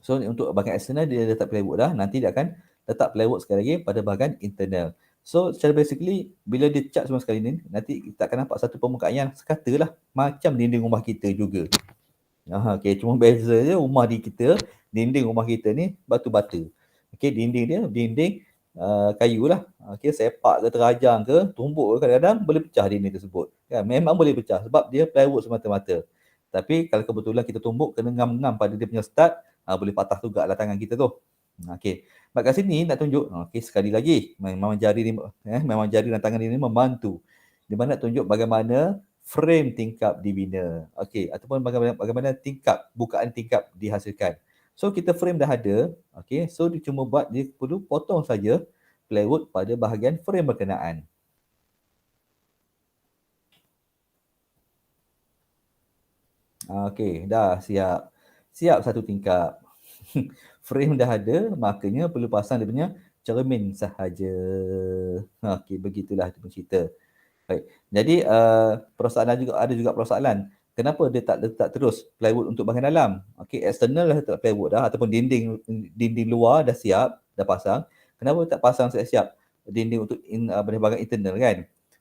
so untuk bahagian eksternal dia letak plywood dah, nanti dia akan letak plywood sekali lagi pada bahagian internal. So secara basically bila dia cat semua sekali ni, nanti kita akan nampak satu permukaan yang sekata lah macam dinding rumah kita juga. Okay, cuma beza je rumah di kita, dinding rumah kita ni batu bata. Okay, dinding dia dinding kayu lah. Okay, sepak ke terajang ke, tumbuk ke, kadang-kadang boleh pecah dinding tersebut. Kan? Memang boleh pecah sebab dia plywood semata-mata. Tapi kalau kebetulan kita tumbuk kena ngam-ngam pada dia punya stud, boleh patah juga lah tangan kita tu. Okey. Kat sini nak tunjuk, okey, sekali lagi memang jari ni memang jari dan tangan ini membantu. Di mana nak tunjuk bagaimana frame tingkap dibina. Okey, ataupun bagaimana tingkap, bukaan tingkap dihasilkan. So kita frame dah ada, okey. So dia cuma buat, dia perlu potong saja plywood pada bahagian frame berkenaan. Okey, dah siap. Siap satu tingkap. Frame dah ada, makanya perlu pasang dia punya cermin sahaja. Okey, begitulah dia punya cerita. Baik. Jadi persoalan juga, ada juga persoalan. Kenapa dia tak letak terus plywood untuk bahagian dalam? Okey, eksternal dah letak plywood dah ataupun dinding luar dah siap, dah pasang. Kenapa tak pasang siap-siap dinding untuk bahagian internal kan?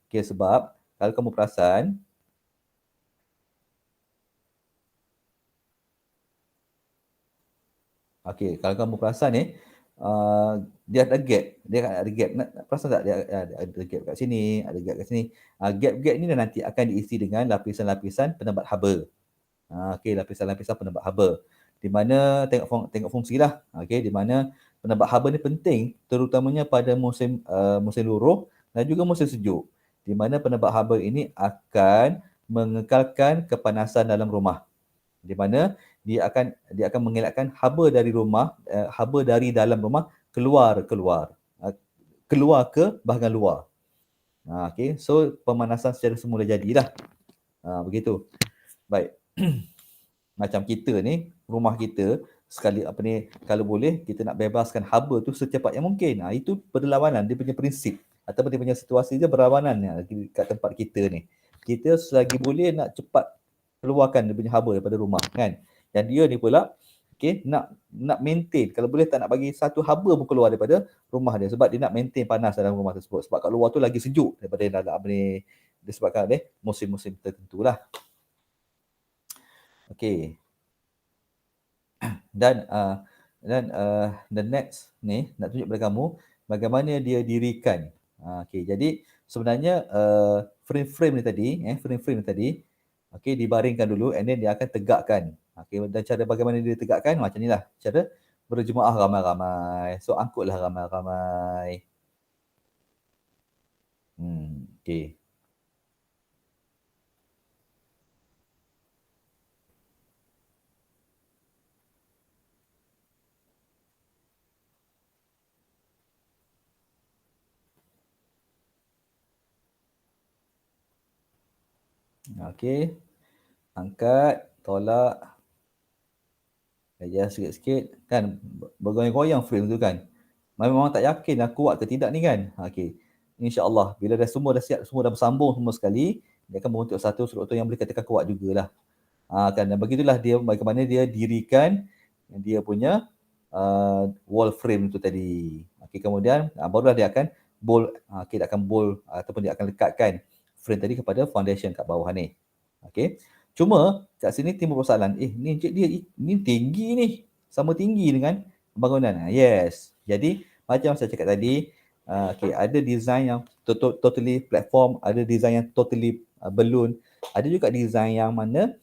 Okey, sebab kalau kamu perasan, okey, kalau kamu perasan ni, dia ada gap. Dia ada gap. Nak perasan tak dia ada gap kat sini, ada gap kat sini. Gap-gap ni nanti akan diisi dengan lapisan-lapisan penebat haba. Okey, lapisan-lapisan penebat haba. Di mana tengok fungsilah. Okey, di mana penebat haba ni penting terutamanya pada musim luruh dan juga musim sejuk. Di mana penebat haba ini akan mengekalkan kepanasan dalam rumah. Di mana dia akan mengelakkan haba dari rumah, haba dari dalam rumah keluar ke bahagian luar. Okey, so pemanasan secara semula jadilah. Begitu. Baik. Macam kita ni, rumah kita sekali kalau boleh kita nak bebaskan haba tu secepat yang mungkin. Itu berlawanan dia punya prinsip ataupun dia punya situasi dia berlawanan kat tempat kita ni. Kita selagi boleh nak cepat keluarkan dia punya haba daripada rumah kan. Dan dia ni pula nak maintain, kalau boleh tak nak bagi satu haba pun keluar daripada rumah dia sebab dia nak maintain panas dalam rumah tersebut. Sebab kat luar tu lagi sejuk daripada dalam disebabkan oleh musim-musim tertentu lah. Okey. Dan the next ni nak tunjuk kepada kamu bagaimana dia dirikan. Okey, jadi sebenarnya frame-frame ni tadi, frame-frame ni tadi, okey, dibaringkan dulu and then dia akan tegakkan. Okey, dan cara bagaimana dia tegakkan macam inilah. Cara berjemaah ramai-ramai. So angkutlah ramai-ramai. Okey. Okey. Angkat, tolak, adjust sikit-sikit kan, bergoyang-goyang frame tu kan. Memang tak yakin dah kuat ke tidak ni kan. Okey. InsyaAllah bila dah semua dah siap, semua dah bersambung semua sekali, dia akan membentuk satu struktur yang boleh katakan kuat jugalah. Kan, dan begitulah dia bagaimana dia dirikan dia punya wall frame tu tadi. Okey, kemudian barulah dia akan bolt, dia akan bolt ataupun dia akan lekatkan frame tadi kepada foundation kat bawah ni. Okey. Cuma kat sini timbul persoalan, ni encik dia ni tinggi ni, sama tinggi dengan bangunan. Yes. Jadi macam saya cakap tadi, okey, ada design yang totally platform, ada design yang totally balloon, ada juga design yang mana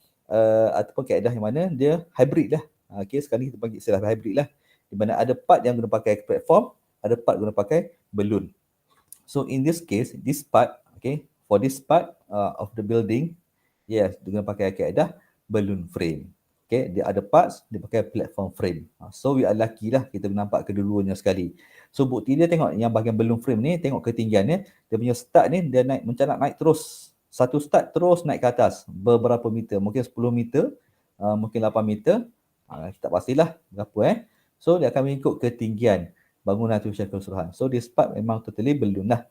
ataupun kaedah yang mana dia hybrid lah. Okey, sekarang ni kita panggil istilah hybrid lah. Di mana ada part yang guna pakai platform, ada part guna pakai balloon. So in this case, this part, okay, for this part of the building, yes, dengan pakai kaedah balloon frame. Okay, dia ada parts, dia pakai platform frame. So we are lucky lah kita nampak kedua-duanya sekali. So bukti dia tengok yang bahagian balloon frame ni, tengok ketinggiannya, dia punya start ni dia naik, mencanak naik terus. Satu start terus naik ke atas beberapa meter, mungkin 10 meter, mungkin 8 meter. Kita tak pastilah berapa So dia akan mengikut ketinggian bangunan tu secara keseluruhan. So this part memang totally balloon lah.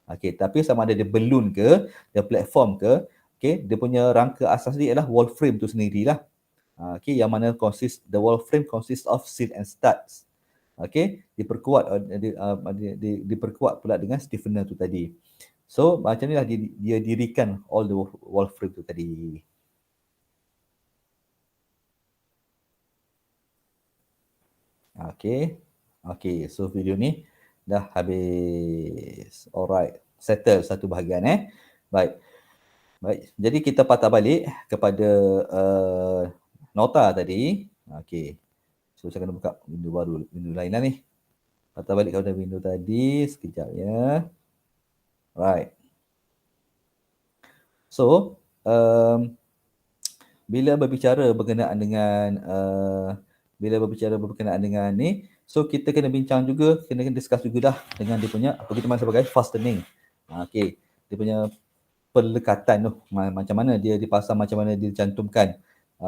Okey, tapi sama ada dia balloon ke, dia platform ke, okey, dia punya rangka asas dia ialah wall frame tu sendirilah. Okey, yang mana the wall frame consists of steel and studs. Okey, diperkuat pula dengan stiffener tu tadi. So macam inilah dia dirikan all the wall frame tu tadi. Okey. Okey, so video ni dah habis. Alright, settle satu bahagian Baik. Baik, jadi kita patah balik kepada nota tadi. Okey. So saya kena buka window baru, window lain lah ni. Patah balik kepada window tadi sekejap ya. Right. So, bila berbicara berkenaan dengan ni, so kita kena bincang juga, kena discuss juga dah dengan dia punya apa kita maksud sebagai fastening. Okey, dia punya pelekatan tu macam mana dia dipasang, macam mana dia dicantumkan,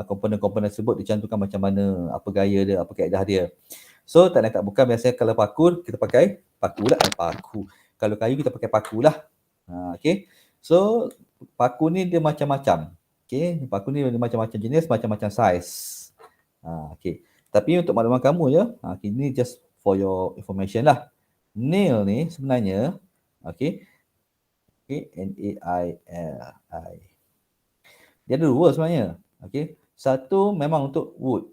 komponen-komponen tersebut dicantumkan macam mana, apa gaya dia, apa kaedah dia. So tak lain tak bukan, biasanya kalau paku kita pakai paku. Kalau kayu kita pakai paku lah. Okey. So paku ni dia macam-macam. Okey, paku ni dia macam-macam jenis, macam-macam saiz. Okey. Tapi untuk makluman kamu je, ini just for your information lah. Nail ni sebenarnya, okey, Nail. Dia ada dua sebenarnya. Okey. Satu memang untuk wood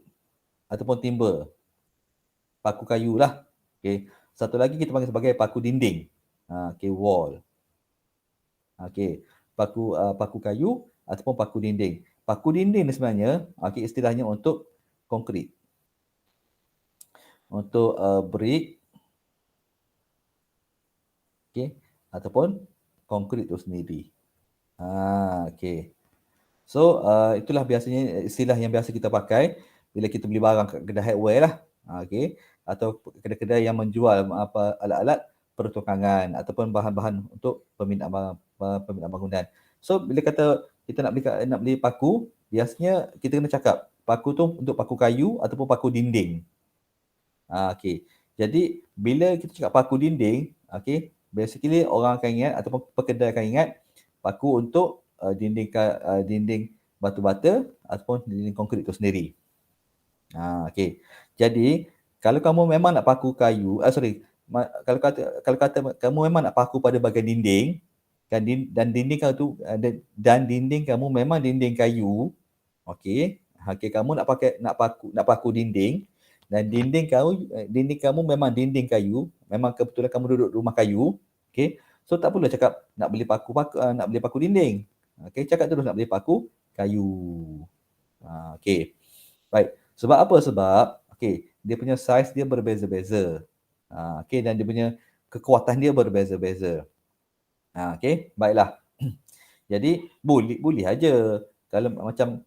ataupun timber. Paku kayu lah. Okey. Satu lagi kita panggil sebagai paku dinding. Okey, wall. Okey. Paku kayu ataupun paku dinding. Paku dinding ni sebenarnya, okey, istilahnya untuk konkrit. Untuk brick. Okey. Ataupun konkrit tu sendiri. Okey. So, itulah biasanya istilah yang biasa kita pakai bila kita beli barang kat kedai hardware lah. Okey. Atau kedai-kedai yang menjual alat-alat pertukangan ataupun bahan-bahan untuk peminat bangunan. So, bila kata kita nak beli paku, biasanya kita kena cakap paku tu untuk paku kayu ataupun paku dinding. Okey. Jadi, bila kita cakap paku dinding, okey, basically orang akan ingat ataupun pekedai akan ingat paku untuk dinding batu bata ataupun dinding konkrit itu sendiri. Okey. Jadi kalau kamu memang nak paku kayu, kalau kata kamu memang nak paku pada bahagian dinding kan, dan dinding kamu memang dinding kayu, okey. Okey, kamu nak paku dinding dan dinding kamu memang dinding kayu, memang kebetulan kamu duduk rumah kayu, okey. So tak perlu cakap nak beli paku dinding. Okey, cakap terus nak beli paku kayu. Okey. Baik. Sebab apa? Sebab okey, dia punya saiz dia berbeza-beza. Okey, dan dia punya kekuatan dia berbeza-beza. Okey, baiklah. Jadi boleh aja kalau macam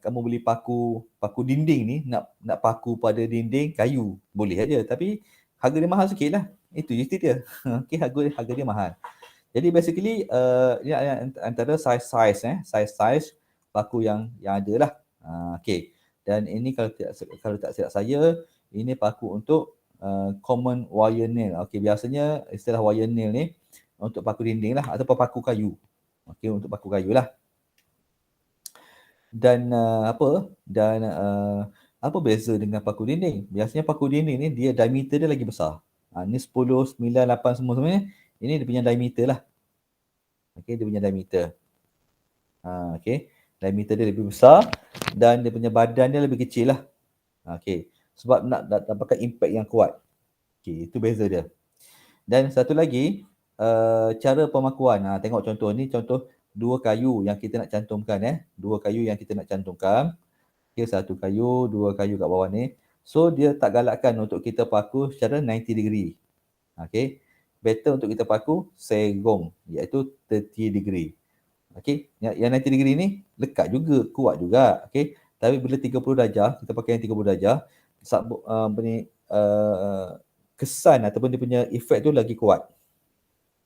kamu beli paku dinding ni, nak paku pada dinding kayu, boleh aja, tapi harga dia mahal sikitlah. Itu je dia. Okey, harga dia mahal. Jadi basically ini antara size paku yang ada lah. Okay. Dan ini kalau tak silap saya, ini paku untuk common wire nail. Okay, biasanya istilah wire nail ni untuk paku dinding lah ataupun paku kayu. Okay, untuk paku kayu lah. Dan apa beza dengan paku dinding? Biasanya paku dinding ni dia diameter dia lagi besar. Ni 10, 9, 8 semua sebenarnya. Ini dia punya diameter lah. Okay, dia punya diameter. Okay, diameter dia lebih besar dan dia punya badan dia lebih kecil lah. Okay, sebab nak dapatkan impact yang kuat. Okay, itu beza dia. Dan satu lagi, cara pemakuan. Tengok contoh ni, contoh dua kayu yang kita nak cantumkan. Dua kayu yang kita nak cantumkan. Okay, satu kayu, dua kayu kat bawah ni. So, dia tak galakkan untuk kita paku secara 90 degree. Okay. Better untuk kita paku segong, iaitu 30 degree. Okay. Yang 90 degree ni lekat juga, kuat juga. Okay. Tapi bila 30 darjah, kita pakai yang 30 darjah, kesan ataupun dia punya efek tu lagi kuat.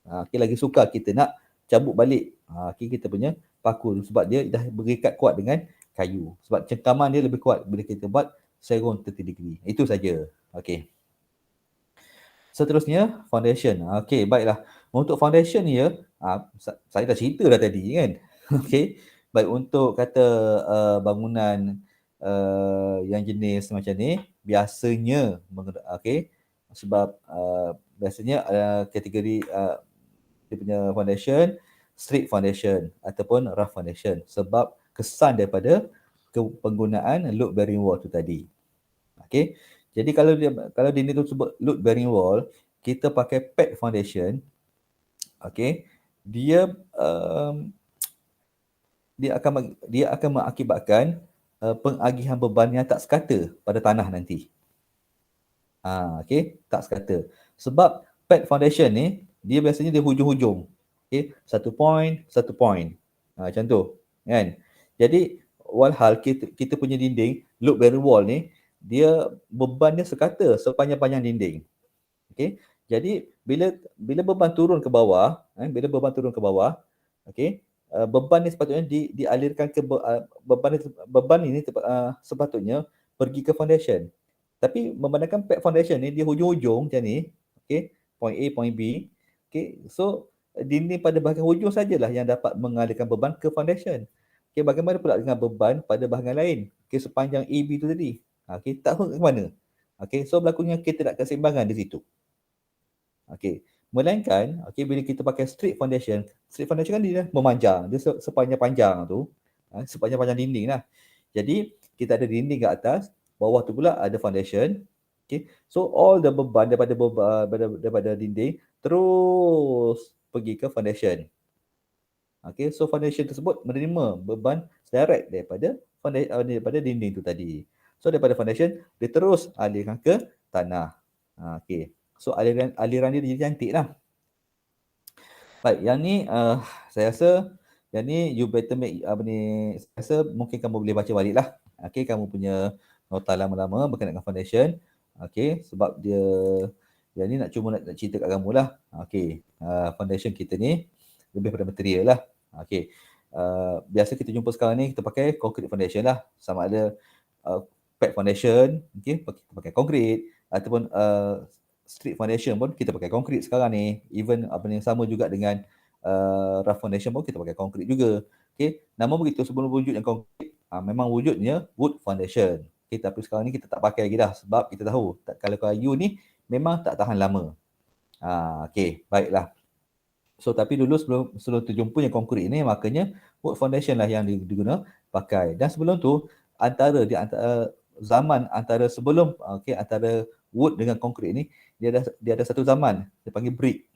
Okay, lagi suka kita nak cabut balik okay, kita punya paku tu sebab dia dah berikat kuat dengan kayu. Sebab cengkaman dia lebih kuat bila kita buat segong 30 degree. Itu saja. Okey. Seterusnya, foundation. Okey, baiklah. Untuk foundation ni ya, saya dah cerita dah tadi kan. Okey. Baik, untuk kata bangunan yang jenis macam ni, biasanya, okey, sebab biasanya kategori dia punya foundation, straight foundation ataupun rough foundation sebab kesan daripada penggunaan load bearing wall tu tadi. Okey. Jadi kalau dinding tu sebut load bearing wall, kita pakai pad foundation. Okey. Dia akan mengakibatkan pengagihan beban yang tak sekata pada tanah nanti. Okey, tak sekata. Sebab pad foundation ni dia biasanya di hujung-hujung. Okey, satu point. Macam tu, kan? Jadi walhal kita punya dinding load bearing wall ni dia beban dia sekata sepanjang-panjang dinding. Okey. Jadi bila beban turun ke bawah, okey, beban ni sepatutnya dialirkan ke beban ini sepatutnya pergi ke foundation. Tapi memandangkan pad foundation ni dia hujung-hujung macam ni, okey, point A, point B. Okey, so dinding pada bahagian hujung sajalah yang dapat mengalirkan beban ke foundation. Okey, bagaimana pula dengan beban pada bahagian lain? Okey, sepanjang AB tu tadi. Okey, tak tahu ke mana. Okey, so berlakunya kita nak keseimbangan di situ. Okey, melainkan okey bila kita pakai straight foundation kan dia memanjang, dia sepanjang-panjang tu, sepanjang-panjang dinding lah. Jadi kita ada dinding kat atas, bawah tu pula ada foundation. Okay. So all the beban daripada dinding terus pergi ke foundation. Okay. So foundation tersebut menerima beban direct daripada dinding tu tadi. So daripada foundation dia terus alirkan ke tanah. Okay. So aliran dia jadi cantik lah. Baik, yang ni saya rasa yang ni you better make saya rasa mungkin kamu boleh baca balik lah. Okay, kamu punya nota lama-lama berkenaan dengan foundation. Okay, sebab yang ni cuma nak cerita kat kamu lah. Okay, foundation kita ni lebih pada material lah. Okay, biasa kita jumpa sekarang ni kita pakai concrete foundation lah. Sama ada pad foundation, okay, kita pakai concrete ataupun street foundation pun kita pakai concrete sekarang ni. Even sama juga dengan rough foundation pun kita pakai concrete juga. Okay, namun begitu sebelum wujud yang concrete, memang wujudnya wood foundation. Okay, tapi sekarang ni kita tak pakai lagi dah sebab kita tahu kalau kayu ni memang tak tahan lama. Okay, baiklah. So tapi dulu sebelum terjumpa yang konkret ni, makanya wood foundation lah yang diguna pakai. Dan sebelum tu antara zaman antara sebelum antara wood dengan konkret ni dia ada satu zaman dia panggil brick.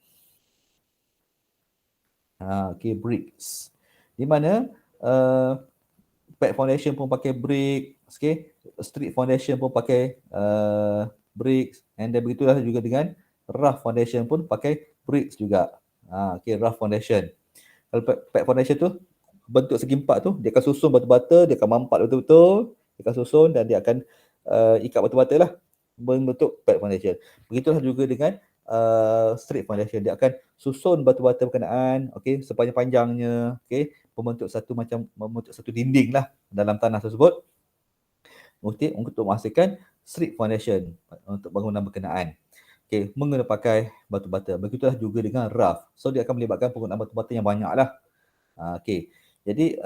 Okay, bricks. Di mana pad foundation pun pakai brick, okay, street foundation pun pakai bricks, and then begitulah juga dengan rough foundation pun pakai bricks juga. Okay, rough foundation. Kalau pad foundation tu bentuk segi empat tu, dia akan susun batu-bata, dia akan mampat betul-betul, dia akan susun dan dia akan ikat batu-bata lah, membentuk pad foundation. Begitulah juga dengan strip foundation. Dia akan susun batu-bata berkenaan, okey, sepanjang-panjangnya, okey, membentuk satu dinding lah dalam tanah tersebut untuk memastikan strip foundation untuk bangunan berkenaan. Okey, menggunakan pakai batu bata. Begitulah juga dengan rough. So dia akan melibatkan penggunaan batu bata yang banyaklah. Okey. Jadi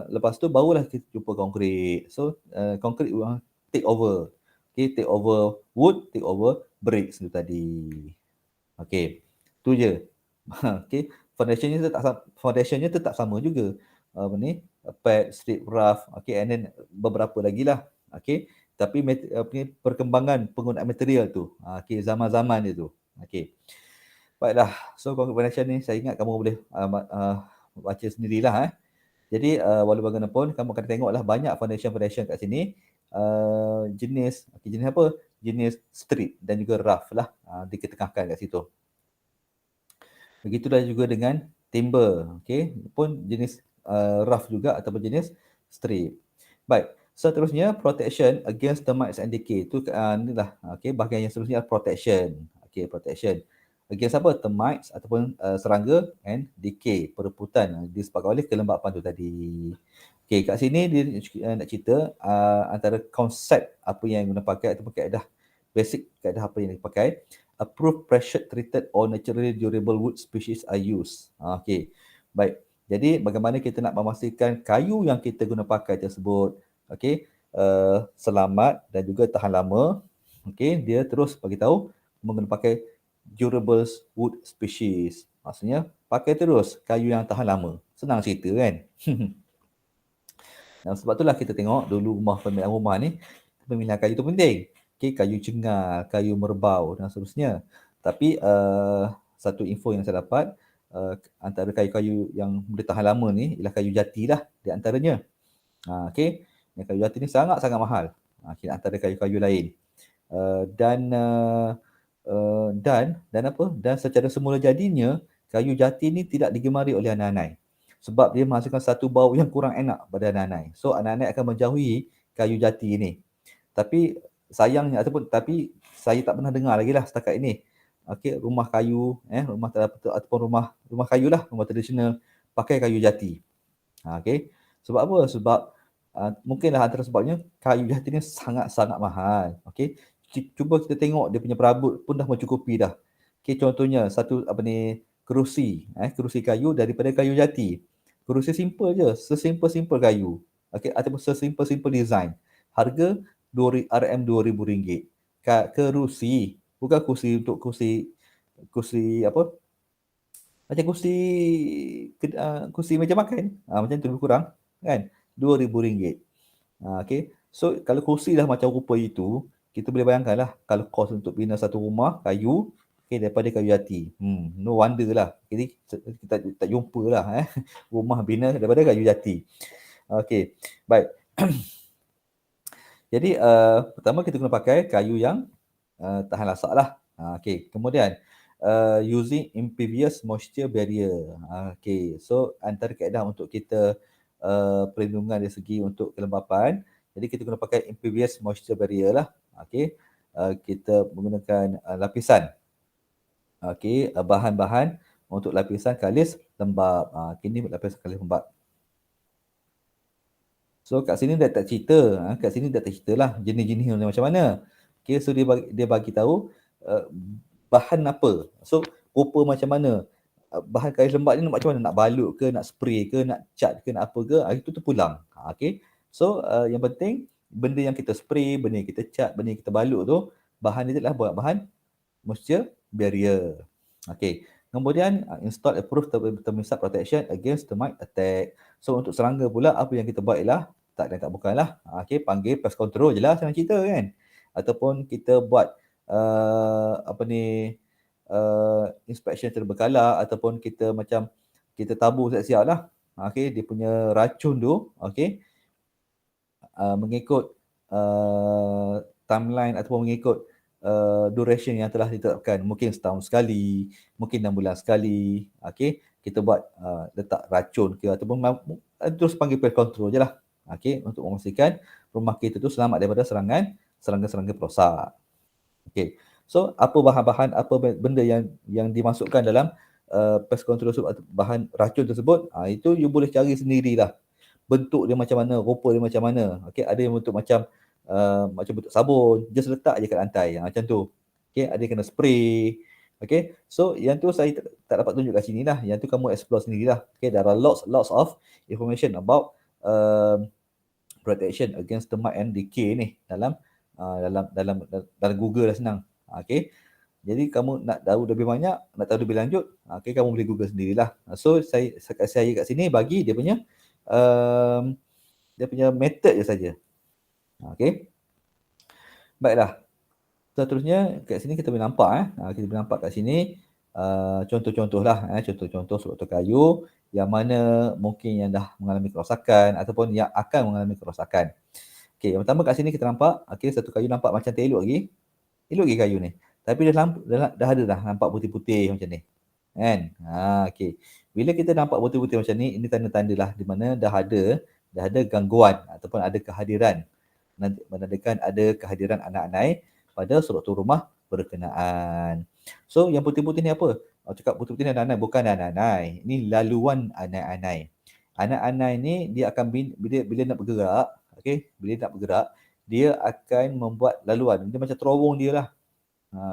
lepas tu barulah kita jumpa konkrit. So konkrit take over. Okey, take over wood, take over bricks tu tadi. Okey. Tu je. Okey, foundationnya tetap sama juga. Apa ni? Pad, strip, rough. Okey, and then beberapa lagi lah. Okey. Tapi perkembangan penggunaan material tu, okey, zaman-zaman dia tu. Okey. Baiklah. So concrete foundation ni saya ingat kamu boleh baca sendirilah. Jadi walau bagaimanapun kamu akan tengoklah banyak foundation kat sini. Jenis apa? Jenis strip dan juga rough lah diketengahkan kat situ. Begitulah juga dengan timber. Okey, pun jenis rough juga ataupun jenis strip. Baik. Seterusnya, protection against termites and decay. Itu inilah, okey, bahagian yang seterusnya protection. Okey, protection. Against apa? Termites ataupun serangga and decay, perebutan disebabkan oleh kelembapan tu tadi. Okey, kat sini dia nak cerita antara konsep apa yang guna pakai ataupun kaedah basic kaedah apa yang dipakai. Approved pressure treated or naturally durable wood species are used. Okey. Baik. Jadi bagaimana kita nak memastikan kayu yang kita guna pakai tersebut okey, selamat dan juga tahan lama. Okey, dia terus bagi tahu menggunakan pakai durable wood species. Maksudnya pakai terus kayu yang tahan lama. Senang cerita kan? Nah, sebab itulah kita tengok dulu pemilihan rumah ni, pemilihan kayu tu penting. Okey, kayu cengal, kayu merbau dan seterusnya. Tapi satu info yang saya dapat, antara kayu-kayu yang boleh tahan lama ni ialah kayu jati lah di antaranya. Okey. Yang kayu jati ni sangat-sangat mahal. Antara kayu-kayu lain. Dan secara semula jadinya kayu jati ni tidak digemari oleh anak-anak. Sebab dia menghasilkan satu bau yang kurang enak pada anak-anak. So anak-anak akan menjauhi kayu jati ni. Tapi sayangnya tapi saya tak pernah dengar lagi lah setakat ini. Okey, rumah kayu, ataupun rumah kayu lah, rumah tradisional pakai kayu jati. Okey. Sebab apa? Sebab mungkinlah antara sebabnya kayu jati ni sangat-sangat mahal. Okey. Cuba kita tengok dia punya perabot pun dah mencukupi dah. Okey, contohnya satu kerusi, kerusi kayu daripada kayu jati. Kerusi simple je, sesimpel-simpel kayu. Okey, ataupun sesimpel-simpel design. Harga RM2,000. Kerusi, bukan kursi apa? Macam kursi meja makan. Macam tu lebih kurang kan? RM2,000. Okey. So kalau kursi dah macam rupa itu, kita boleh bayangkanlah kalau kos untuk bina satu rumah kayu daripada kayu jati. No wonder lah. Jadi kita tak jumpa lah rumah bina daripada kayu jati. Okey. Baik. Jadi pertama kita kena pakai kayu yang tahan lasak lah. Okey. Kemudian using impervious moisture barrier. Okey. So antara kaedah untuk kita perlindungan dari segi untuk kelembapan. Jadi kita guna pakai impervious moisture barrier lah. Okey. Kita menggunakan lapisan. Okey, bahan-bahan untuk lapisan kalis lembap. Kini lapisan kalis lembap. So kat sini dia tak cerita, lah jenis-jenis macam mana. Okey, so dia bagi tahu bahan apa. So rupa macam mana. Bahan kalis lembap ni macam mana, nak balut ke, nak spray ke, nak cat ke, nak apa ke, itu terpulang. Okey. So yang penting benda yang kita spray, benda yang kita cat, benda yang kita balut tu, bahan dia adalah buat bahan moisture barrier. Okey. Kemudian install approved thermostat protection against termite attack. So untuk serangga pula apa yang kita buat ialah tak bukanlah. Okey, panggil pest control je lah senang cerita kan. Ataupun kita buat inspection secara berkala ataupun kita tabur siap-siap lah. Okey, dia punya racun tu, okey. Mengikut timeline ataupun mengikut duration yang telah ditetapkan. Mungkin setahun sekali, mungkin 6 bulan sekali. Okey, kita buat letak racun ke ataupun terus panggil pest control je lah. Okey, untuk memastikan rumah kita tu selamat daripada serangga-serangga perosak. Okey. So apa bahan-bahan, apa benda yang dimasukkan dalam pest control atau bahan racun tersebut, itu you boleh cari sendirilah. Bentuk dia macam mana, rupa dia macam mana. Okey, ada yang bentuk macam macam bentuk sabun, just letak je kat lantai, macam tu. Okey, ada yang kena spray. Okey, so yang tu saya tak dapat tunjuk kat sini lah. Yang tu kamu explore sendirilah. Okey, there are lots of information about protection against termite and decay ni dalam Google dah senang. Okey. Jadi kamu nak tahu lebih banyak, nak tahu lebih lanjut, okey, kamu boleh Google sendirilah. So saya kat sini bagi dia punya method je saja. Okey. Baiklah. Seterusnya kat sini kita boleh nampak kita boleh nampak kat sini contoh-contoh lah contoh-contoh struktur kayu yang mana mungkin yang dah mengalami kerosakan ataupun yang akan mengalami kerosakan. Okey, yang pertama kat sini kita nampak, okey, satu kayu nampak macam tak elok lagi. Elok lagi kayu ni. Tapi dah ada dah nampak putih-putih macam ni. Kan? Okey. Bila kita nampak putih-putih macam ni, ini tanda-tanda lah di mana dah ada gangguan ataupun ada kehadiran. Menandakan ada kehadiran anak-anak pada struktur rumah berkenaan. So, yang putih-putih ni apa? Cakap putih-putih ni anak-anak, bukan anak-anak. Ini laluan anak-anak. Anak-anak ni dia akan bila nak bergerak, okey, bila nak bergerak, dia akan membuat laluan. Dia macam terowong dia lah.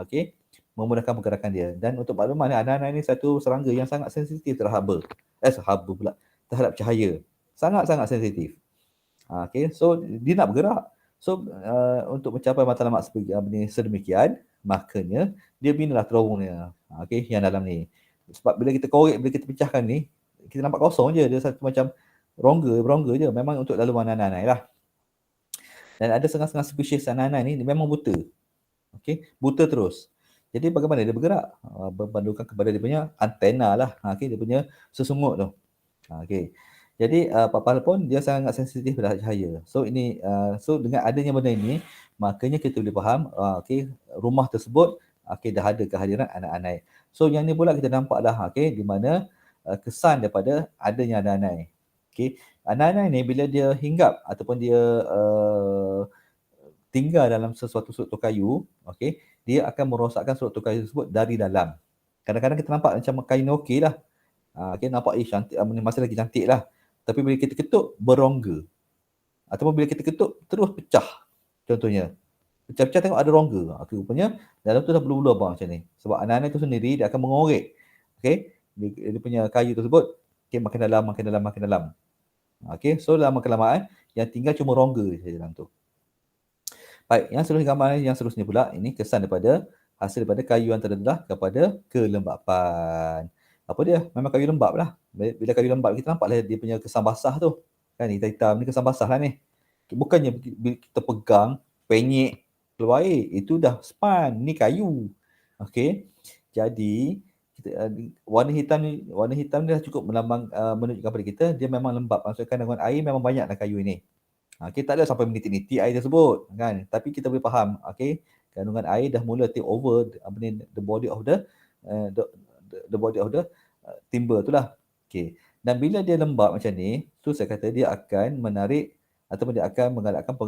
Okey, memudahkan pergerakan dia. Dan untuk makluman, anak-anak ni satu serangga yang sangat sensitif terhadap terhadap cahaya. Sangat-sangat sensitif. Okey, so dia nak bergerak. So untuk mencapai matlamat sedemikian, makanya dia binalah terowong dia. Okey, yang dalam ni. Sebab bila kita korek, bila kita pecahkan ni, kita nampak kosong je, dia satu macam rongga je. Memang untuk laluan anak-anak lah. Dan ada setengah-setengah spesies anak-anak ni memang buta. Okey, buta terus. Jadi bagaimana dia bergerak? Berpandukan kepada dia punya antena lah. Okey, dia punya sesungut tu. Okey. Jadi apa-apa pun dia sangat sensitif terhadap cahaya. So ini so dengan adanya benda ini, makanya kita boleh faham okey, rumah tersebut okey dah ada kehadiran anak-anak. So yang ni pula kita nampak dah okey di mana kesan daripada adanya anak-anak. Okey, anak-anak ni bila dia hinggap ataupun dia tinggal dalam sesuatu struktur kayu, okey, dia akan merosakkan struktur kayu tersebut dari dalam. Kadang-kadang kita nampak macam kain okey lah. Okey, nampak cantik, masih lagi cantik lah. Tapi bila kita ketuk, berongga. Ataupun bila kita ketuk, terus pecah. Contohnya. Pecah-pecah tengok ada rongga. Rupanya dalam tu dah berlubang macam ni. Sebab anak-anak tu sendiri, dia akan mengorek. Okey, dia punya kayu tersebut, okey, makin dalam. Okey, so lama kelamaan, yang tinggal cuma rongga saja dalam tu. Baik, yang seterusnya gambar yang seterusnya pula, ini kesan daripada hasil daripada kayu yang terdedah kepada kelembapan. Apa dia? Memang kayu lembap lah. Bila kayu lembap, kita nampaklah dia punya kesan basah tu. Kan hitam-hitam ni kesan basah lah ni. Bukannya bila kita pegang, penyek keluar air. Itu dah span. Ni kayu. Okey. Jadi, warna hitam ni dah cukup menunjukkan kepada kita, dia memang lembap. Maksudnya kandungan air memang banyak dalam kayu ni. Kita tak ada sampai menitik-nitik air tersebut. Kan? Tapi kita boleh faham. Okey. Kandungan air dah mula take over the body of the timber tu lah. Okay. Dan bila dia lembap macam ni, tu saya kata dia akan menarik ataupun dia akan menggalakkan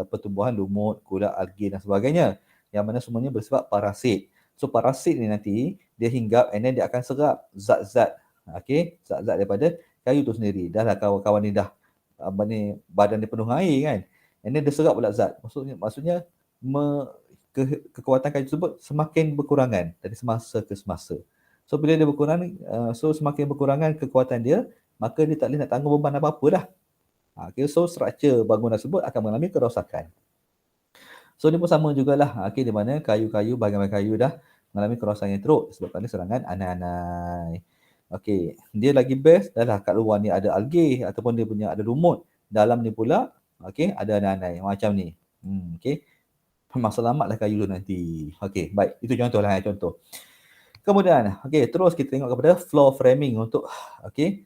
pertumbuhan lumut, kulat, algae dan sebagainya. Yang mana semuanya bersifat parasit. So parasit ni nanti dia hinggap and then dia akan serap zat-zat. Okay, zat-zat daripada kayu tu sendiri. Dah lah kawan-kawan ni dah badan dia penuh air kan. And then dia serap pula zat. Maksudnya kekuatan kayu tersebut semakin berkurangan dari semasa ke semasa. So bila dia berkurang, so semakin berkurangan kekuatan dia, maka dia tak boleh nak tanggung beban apa-apa dah. Okay, so struktur bangunan tersebut akan mengalami kerosakan. So ni pun sama jugalah, okay, di mana kayu-kayu, bahagian kayu dah mengalami kerosakan yang teruk disebabkan serangan anak-anak. Okay, dia lagi best adalah kat luar ni ada algae ataupun dia punya ada lumut. Dalam ni pula, okay, ada anak-anak macam ni. Okay, memang selamatlah kayu tu nanti. Okay, baik. Itu contoh. Kemudian, okay, terus kita tengok kepada floor framing untuk okay,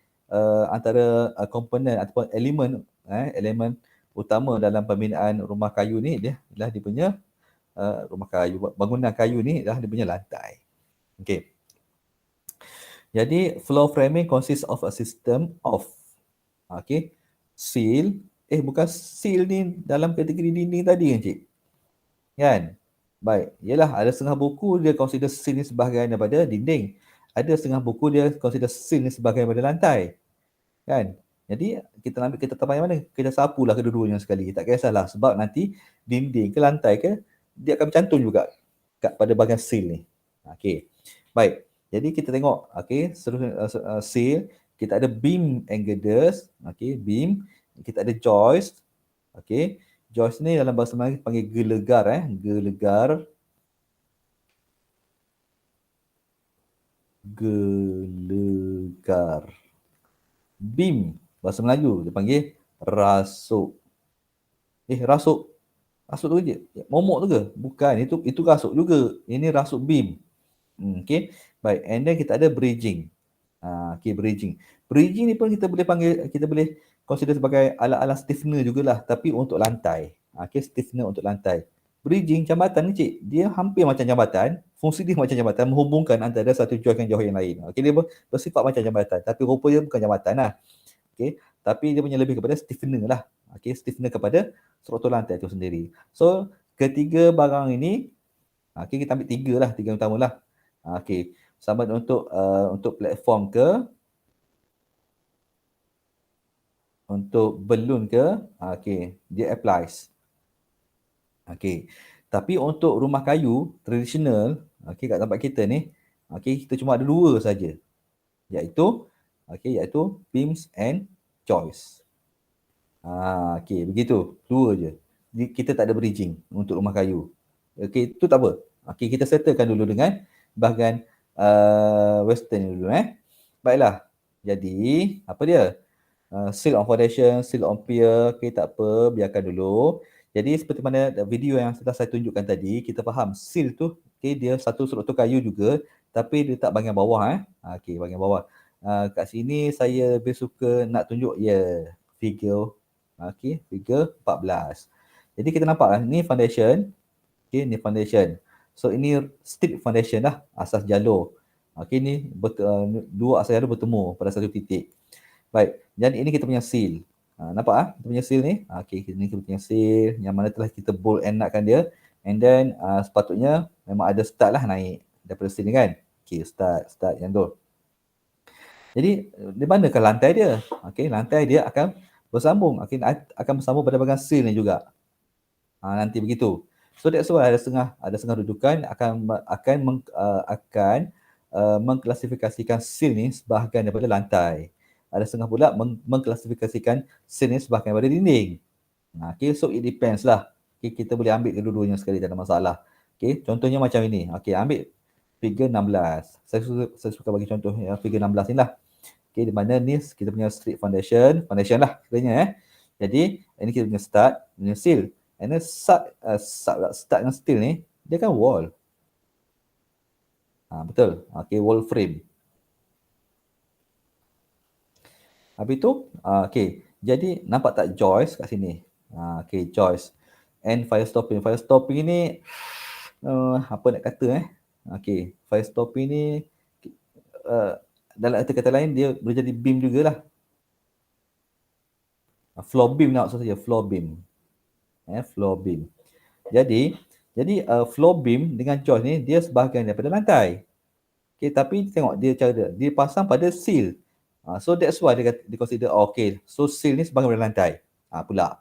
antara komponen ataupun elemen utama dalam pembinaan rumah kayu ni dia punya rumah kayu, bangunan kayu ni adalah dia punya lantai. Okay. Jadi floor framing consists of a system of seal. Bukan seal ni dalam kategori dinding tadi kan cik? Kan? Baik, yalah ada setengah buku dia consider seal ni sebahagian daripada dinding. Ada setengah buku dia consider seal ni sebahagian daripada lantai. Kan? Jadi kita ambil kita tahu yang mana? Kita sapulah kedua-duanya sekali. Tak kisahlah sebab nanti dinding ke lantai ke dia akan bercantum juga pada bahagian seal ni. Okey. Baik. Jadi kita tengok okey seterusnya seal kita ada beam and girders, okey beam, kita ada joist. Okey. Joist ni dalam bahasa Melayu panggil gelegar gelegar. Gelegar. Beam bahasa Melayu dia panggil rasuk. Rasuk. Rasuk tu je. Momok tu ke? Bukan, itu rasuk juga. Ini rasuk beam. Okay. Baik, and then kita ada bridging. Okay, bridging. Bridging ni pun kita boleh panggil, kita boleh consider sebagai alat-alat stiffener jugalah, tapi untuk lantai. Okay, stiffener untuk lantai. Bridging, jambatan ni cik, dia hampir macam jambatan, fungsi dia macam jambatan, menghubungkan antara satu joint dengan joint yang lain. Okay, dia bersifat macam jambatan, tapi rupanya bukan jambatan lah. Okay, tapi dia punya lebih kepada stiffener lah. Okay, stiffener kepada struktur lantai itu sendiri. So, ketiga barang ini, okay, kita ambil tiga utama lah. Okay, sama untuk platform ke, untuk balloon ke, okay, dia applies. Okay, tapi untuk rumah kayu tradisional, okay, kat tempat kita ni, okay, kita cuma ada dua saja, iaitu beams and joists. Okay, begitu. Dua je. Kita tak ada bridging untuk rumah kayu. Okay, itu tak apa. Okay, kita settlekan dulu dengan bahagian western dulu. Baiklah. Jadi, apa dia? Seal on foundation, seal on pier. Okay, tak apa. Biarkan dulu. Jadi, seperti mana video yang sudah saya tunjukkan tadi, kita faham seal tu, okay, dia satu struktur kayu juga, tapi dia tak bahagian bawah. Okay, bahagian bawah. Kat sini, saya lebih suka nak tunjuk, figure. Okay, figure 14. Jadi kita nampak lah, ni foundation. Okay, ni foundation. So ini stick foundation lah, asas jalur. Okay, ni dua asas jalur bertemu pada satu titik. Baik, dan ini kita punya seal. Nampak kita punya seal ni? Okay, ini kita punya seal yang mana telah kita bolt and nutkan dia. And then sepatutnya memang ada start lah naik daripada seal ni kan. Okay, start yang tu. Jadi di manakah lantai dia? Okay, lantai dia akan bersambung, akan bersambung pada bahagian seal ni juga. Nanti begitu. So that's why ada setengah rujukan akan mengklasifikasikan seal ni sebahagian daripada lantai. Ada setengah pula mengklasifikasikan seal ni sebahagian daripada dinding. Okay, so it depends lah. Okay, kita boleh ambil kedua-duanya sekali, tak ada masalah. Okay, contohnya macam ini. Okay, ambil figure 16. Saya suka bagi contoh figure 16 ni lah. Okay, di mana ni kita punya street foundation lah sebenarnya. Jadi, ini kita punya start, punya seal. And then start dengan steel ni, dia kan wall. Betul. Okay, wall frame. Habis tu, okay. Jadi, nampak tak joist kat sini? Okay, joist. And fire stopping. Fire stopping ni, apa nak kata Okay, fire stopping ni, dalam arti kata lain, dia boleh jadi beam jugalah. Floor beam nak maksud saya, floor beam. Floor beam. Jadi floor beam dengan joist ni dia sebahagian daripada lantai. Okay, tapi tengok dia cara dia pasang pada seal. So that's why dia consider okay. So seal ni sebahagian daripada lantai. Pula.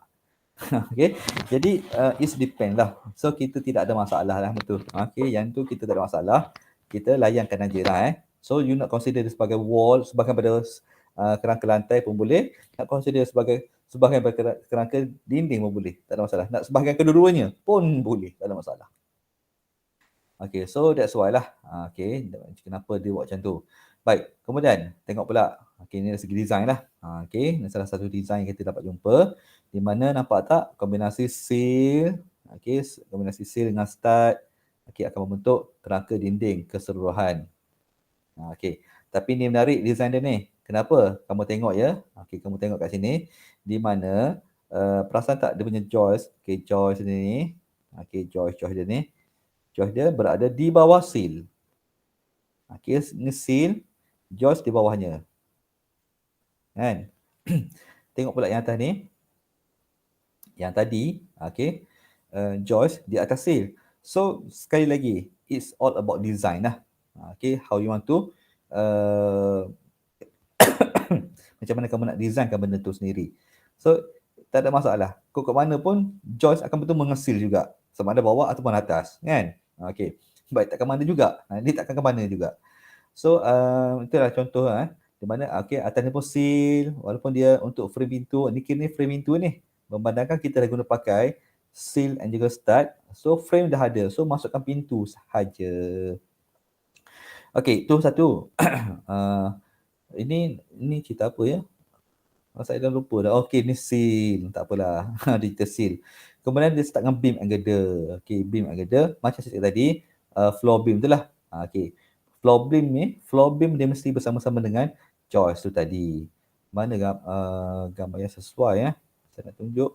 Okay. Jadi it depend lah. So kita tidak ada masalah lah betul. Okay, yang tu kita tak ada masalah. Kita layankan aja lah So you nak consider dia sebagai wall, sebahagian pada kerangka lantai pun boleh. Nak consider sebahagian kerangka dinding pun boleh, tak ada masalah. Nak sebahagian kedua-duanya pun boleh, tak ada masalah. Okay, so that's why lah. Okay, kenapa dia buat macam tu. Baik, kemudian tengok pula. Okay, ini dari segi design lah. Okay, ini salah satu design yang kita dapat jumpa. Di mana nampak tak kombinasi seal. Okay, kombinasi seal dengan stud. Okay, akan membentuk kerangka dinding keseluruhan. Okay, tapi ni menarik design dia ni. Kenapa? Kamu tengok ya. Okay, kamu tengok kat sini. Di mana, perasan tak dia punya joist. Okay, joist ni. Okay, joist dia ni. Joist dia berada di bawah seal. Okay, ni seal. Joist di bawahnya. Kan? Tengok pula yang atas ni. Yang tadi, okay. Joist di atas seal. So sekali lagi, it's all about design lah. Okay, how you want to macam mana kamu nak designkan benda tu sendiri. So tak ada masalah. Kau kat mana pun joist akan betul mengesil juga. Sama ada bawah ataupun atas, kan? Okay. Baik, takkan mana juga. Dia takkan ke mana juga. So itulah contoh di mana okay, atas ni pun seal, walaupun dia untuk frame pintu, ni kira ni frame pintu ni. Memandangkan kita dah guna pakai seal and juga stud. So frame dah ada. So masukkan pintu sahaja. Okay, tu satu. Ini cerita apa ya? Saya dah lupa dah. Okay, ni seal. Tak apalah. Digital seal. Kemudian dia start dengan beam and girder. Okay, beam and girder. Macam saya cakap tadi, floor beam tu lah. Okay. Floor beam dia mesti bersama-sama dengan joist tu tadi. Mana gambar yang sesuai ya? Saya nak tunjuk.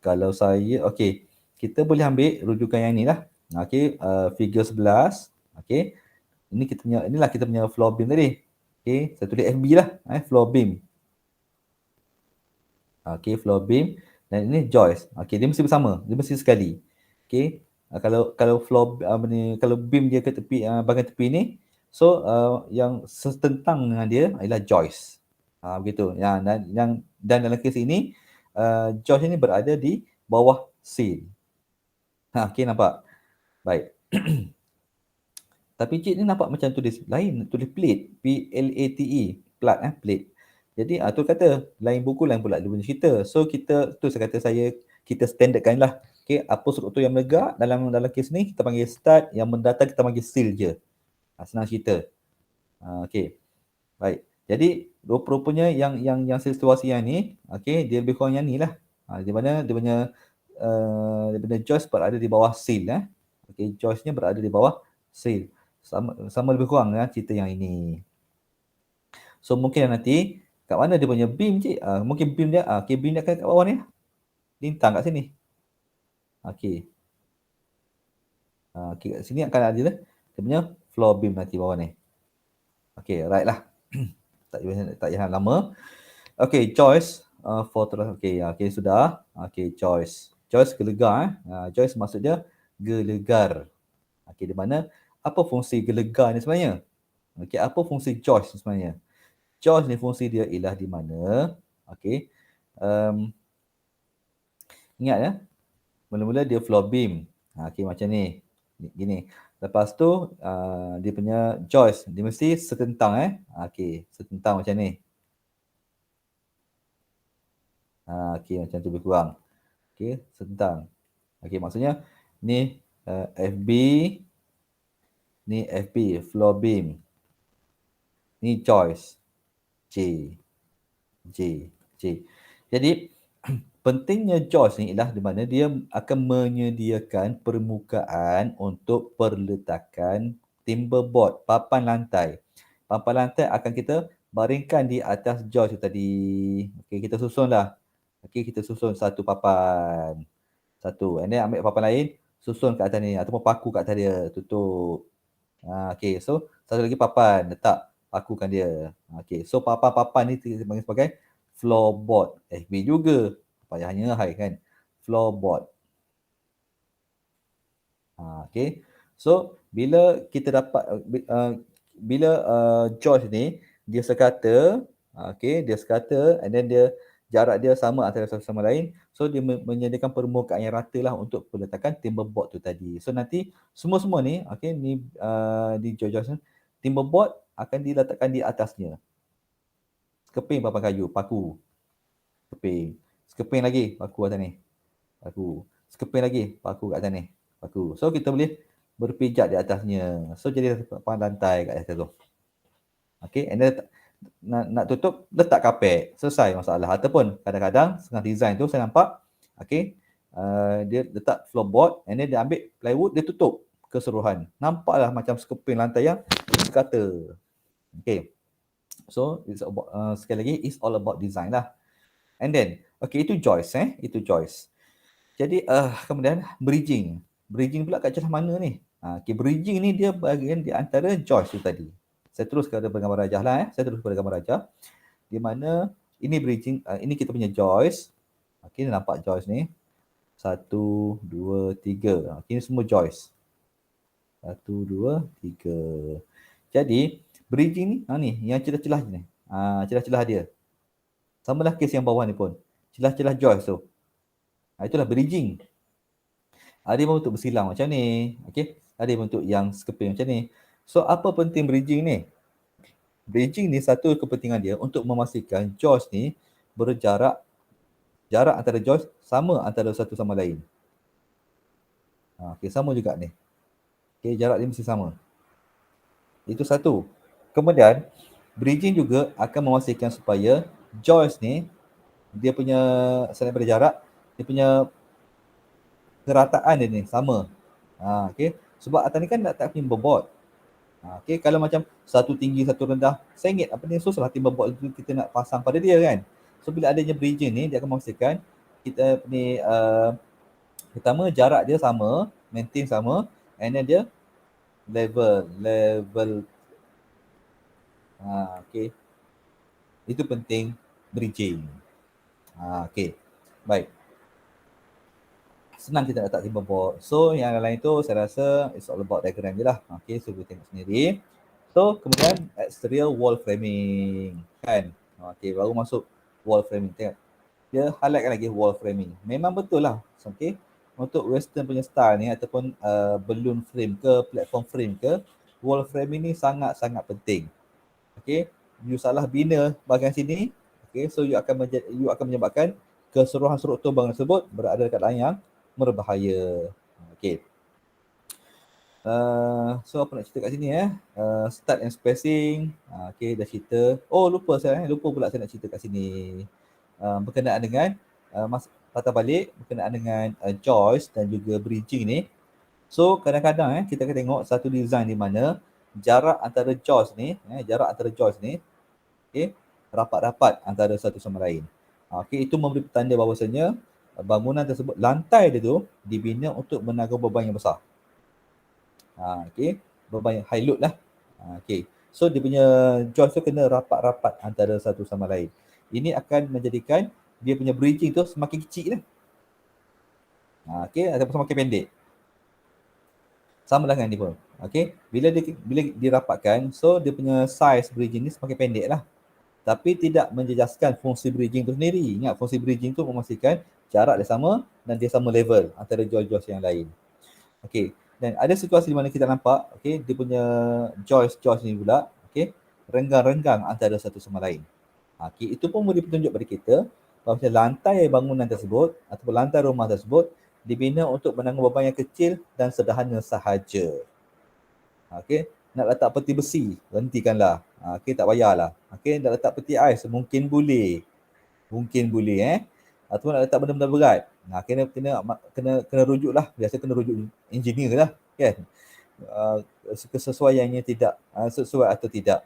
Kalau saya, okay. Kita boleh ambil rujukan yang ni lah. Okay, figure 11. Okay. Inilah kita punya floor beam tadi. Okay, saya tulis FB lah, floor beam. Okay, floor beam. Dan ini joist. Okay, dia mesti bersama. Dia mesti sekali. Okay, kalau floor, kalau beam dia ke tepi, bahagian tepi ni, so yang setentang dengan dia adalah joist. Begitu. Dan dalam kes ini, joist ini berada di bawah seal. Okay, nampak? Baik. Tapi cik ni nampak macam tulis lain, tulis plate, P-L-A-T-E, plate. Jadi tu kata lain buku lain pula dia punya cerita. So kita tu saya kata kita standardkan lah. Okay, apa struktur yang melegak dalam kes ni kita panggil start, yang mendatang kita panggil seal je. Senang cerita. Okay. Baik. Jadi rupanya yang situasi yang ni, okay, dia lebih kurang yang ni lah. Di mana dia punya joist berada di bawah seal. Okay, joistnya berada di bawah seal. Sama lebih kurang cerita yang ini. So mungkin nanti kat mana dia punya beam cik? Mungkin beam dia beam dia akan kat bawah ni. Lintang kat sini. Okey. Kat sini akan ada dia punya floor beam nanti bawah ni. Okey, right lah. tak payah lama. Okey, joist okey sudah. Okey, joist. Joist gelegar joist maksudnya gelegar. Okey, di mana apa fungsi gelegar ni sebenarnya? Okey, apa fungsi joist ni sebenarnya? Joist ni fungsi dia ialah di mana, okey, ingat ya, mula-mula dia floor beam. Okey, macam ni. Gini. Lepas tu, dia punya joist, dia mesti setentang Okey, setentang macam ni. Okey, macam tu lebih kurang. Okey, setentang. Okey, maksudnya ni FB, ni FB, floor beam. Ni joist. J. Jadi pentingnya joist ni ialah di mana dia akan menyediakan permukaan untuk perletakan timber board, papan lantai. Papan lantai akan kita baringkan di atas joist tadi. Okey, kita susunlah. Okey, kita susun satu papan. Satu. And then ambil papan lain, susun kat atas ni ataupun paku kat atas dia, tutup. Okey, so satu lagi papan, letak pakukan dia. Okey, so papan-papan ni kita panggil sebagai floorboard. FB juga. Payahnya high kan. Floorboard. Okey. So bila kita dapat bila joist ni dia sekata, okey, dia sekata and then dia jarak dia sama antara satu sama lain. So dia menyediakan permukaan yang rata lah untuk peletakan timber board tu tadi. So nanti semua-semua ni, okey, ni di joist timber board akan diletakkan di atasnya. Sekeping papan kayu, paku. Sekeping. Sekeping lagi paku atas ni. Paku. Sekeping lagi paku kat atas ni. Paku. So kita boleh berpijak di atasnya. So jadi papan lantai kat atas tu. Okay, and then nak tutup, letak kapek. Selesai masalah. Ataupun kadang-kadang setengah design tu saya nampak, okay, dia letak floorboard and then dia ambil plywood, dia tutup keseluruhan. Nampaklah macam sekeping lantai yang sekata. Okay. So it's about, sekali lagi, it's all about design lah. And then, okay, itu joist itu joist. Jadi kemudian bridging. Bridging pula kat celah mana ni? Okay, bridging ni dia bahagian di antara joist tu tadi. Saya terus kepada gambar rajah lah Saya terus kepada gambar rajah. Di mana ini bridging, ini kita punya joist. Okay, nampak joist ni. 1, 2, 3. Ini semua joist. 1, 2, 3. Jadi bridging ni, ni yang celah-celah ni. Celah-celah dia. Sama lah kes yang bawah ni pun. Celah-celah joist tu. Itulah bridging. Ada yang bentuk bersilang macam ni. Okay. Ada yang bentuk yang sekeping macam ni. So apa penting bridging ni? Bridging ni satu kepentingan dia untuk memastikan joist ni berjarak, jarak antara joist sama antara satu sama lain. Okay, sama juga ni. Okay, jarak dia mesti sama. Itu satu. Kemudian bridging juga akan memastikan supaya joist ni dia punya selain daripada jarak, dia punya kerataan dia ni sama. Okay. Sebab atas ni kan tak timber board. Okay, kalau macam satu tinggi, satu rendah, sengit apa ni, susah timber board itu kita nak pasang pada dia kan. So bila adanya bridging ni, dia akan memastikan kita ni pertama jarak dia sama, maintain sama, and then dia level. Okay. Itu penting bridging. Okay. Baik. Senang kita letak timber board. So yang lain tu saya rasa it's all about diagram je lah. Okay, so kita tengok sendiri. So kemudian exterior wall framing kan. Okay, baru masuk wall framing. Tengok. Dia highlightkan lagi wall framing. Memang betul lah. Okay. Untuk western punya style ni ataupun balloon frame ke, platform frame ke, wall framing ni sangat-sangat penting. Okay. You salah bina bahagian sini. Okay. So you akan menyebabkan keseluruhan struktur bangunan tersebut berada dekat lain yang berbahaya. Okay. So apa nak cerita kat sini start and spacing. Okay, dah cerita. Oh lupa pula saya nak cerita kat sini. Berkenaan dengan patah balik, berkenaan dengan joist dan juga bridging ni. So kadang-kadang kita akan tengok satu design di mana jarak antara joist ni, okay, rapat-rapat antara satu sama lain. Okay, itu memberi petanda bahawasanya bangunan tersebut, lantai dia tu dibina untuk menanggung beban yang besar. Okay, beban yang high load lah. Okay, so dia punya joist tu kena rapat-rapat antara satu sama lain. Ini akan menjadikan dia punya bridging tu semakin kecil lah. Okay, ataupun semakin pendek. Sama lah dengan ni pun. Okay, bila dirapatkan, so dia punya size bridging ni semakin pendek lah. Tapi tidak menjejaskan fungsi bridging tu sendiri. Ingat, fungsi bridging tu memastikan jarak dia sama dan dia sama level antara joist-joist yang lain. Okay, dan ada situasi di mana kita nampak, okay, dia punya joist ni pula, okay, renggang-renggang antara satu sama lain. Okay, itu pun boleh petunjuk pada kita bahawa lantai bangunan tersebut ataupun lantai rumah tersebut dibina untuk menanggung beban yang kecil dan sederhana sahaja. Okay, nak letak peti besi, hentikanlah. Okay, tak payahlah. Okay, nak letak peti ais, mungkin boleh. Ataupun nak letak benda-benda berat. Kena rujuk lah. Biasa kena rujuk engineer lah, kan. Kesesuaiannya tidak sesuai atau tidak.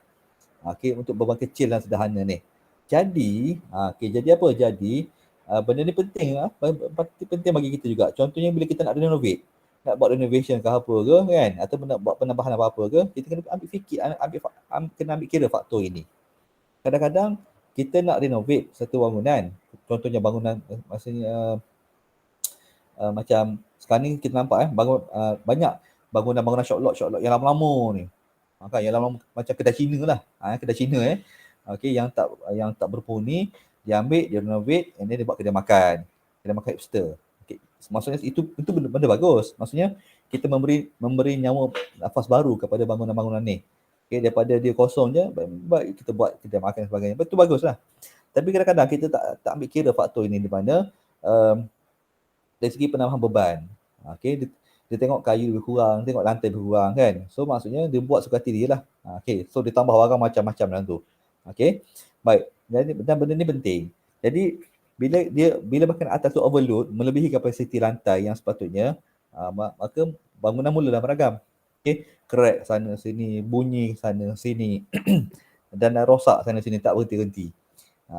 Okay, untuk beban kecil dan sederhana ni. Jadi, jadi apa? Jadi, benda ni penting bagi kita juga. Contohnya bila kita nak renovate, nak buat renovation ke apa ke kan, atau nak buat penambahan apa-apa ke, kita kena kena ambil kira faktor ini. Kadang-kadang kita nak renovate satu bangunan, contohnya bangunan maksudnya macam sekarang ni kita nampak banyak bangunan short lot yang lama-lama ni. Kan yang lama macam kedai Cina lah. Kedai Cina okey, yang tak berpenghuni, dia ambil, dia renovate, and then dia buat kedai makan hipster. Okay. Maksudnya itu benda bagus. Maksudnya kita memberi nyawa nafas baru kepada bangunan-bangunan ni. Okay, daripada dia kosong je, baik kita buat kedai makan dan sebagainya. Betul, baguslah. Tapi kadang-kadang kita tak ambil kira faktor ini di mana dari segi penambahan beban. Okay, dia tengok kayu lebih kurang, tengok lantai lebih kurang kan. So maksudnya dia buat suka hati dia lah. Okay, so dia tambah barang macam-macam dalam tu. Okay, baik. Dan benda ni penting. Jadi bila bahkan atas tu overload melebihi kapasiti lantai yang sepatutnya, maka bangunan mulalah beragam. Okay, crack sana sini, bunyi sana sini dan rosak sana sini, tak berhenti-henti.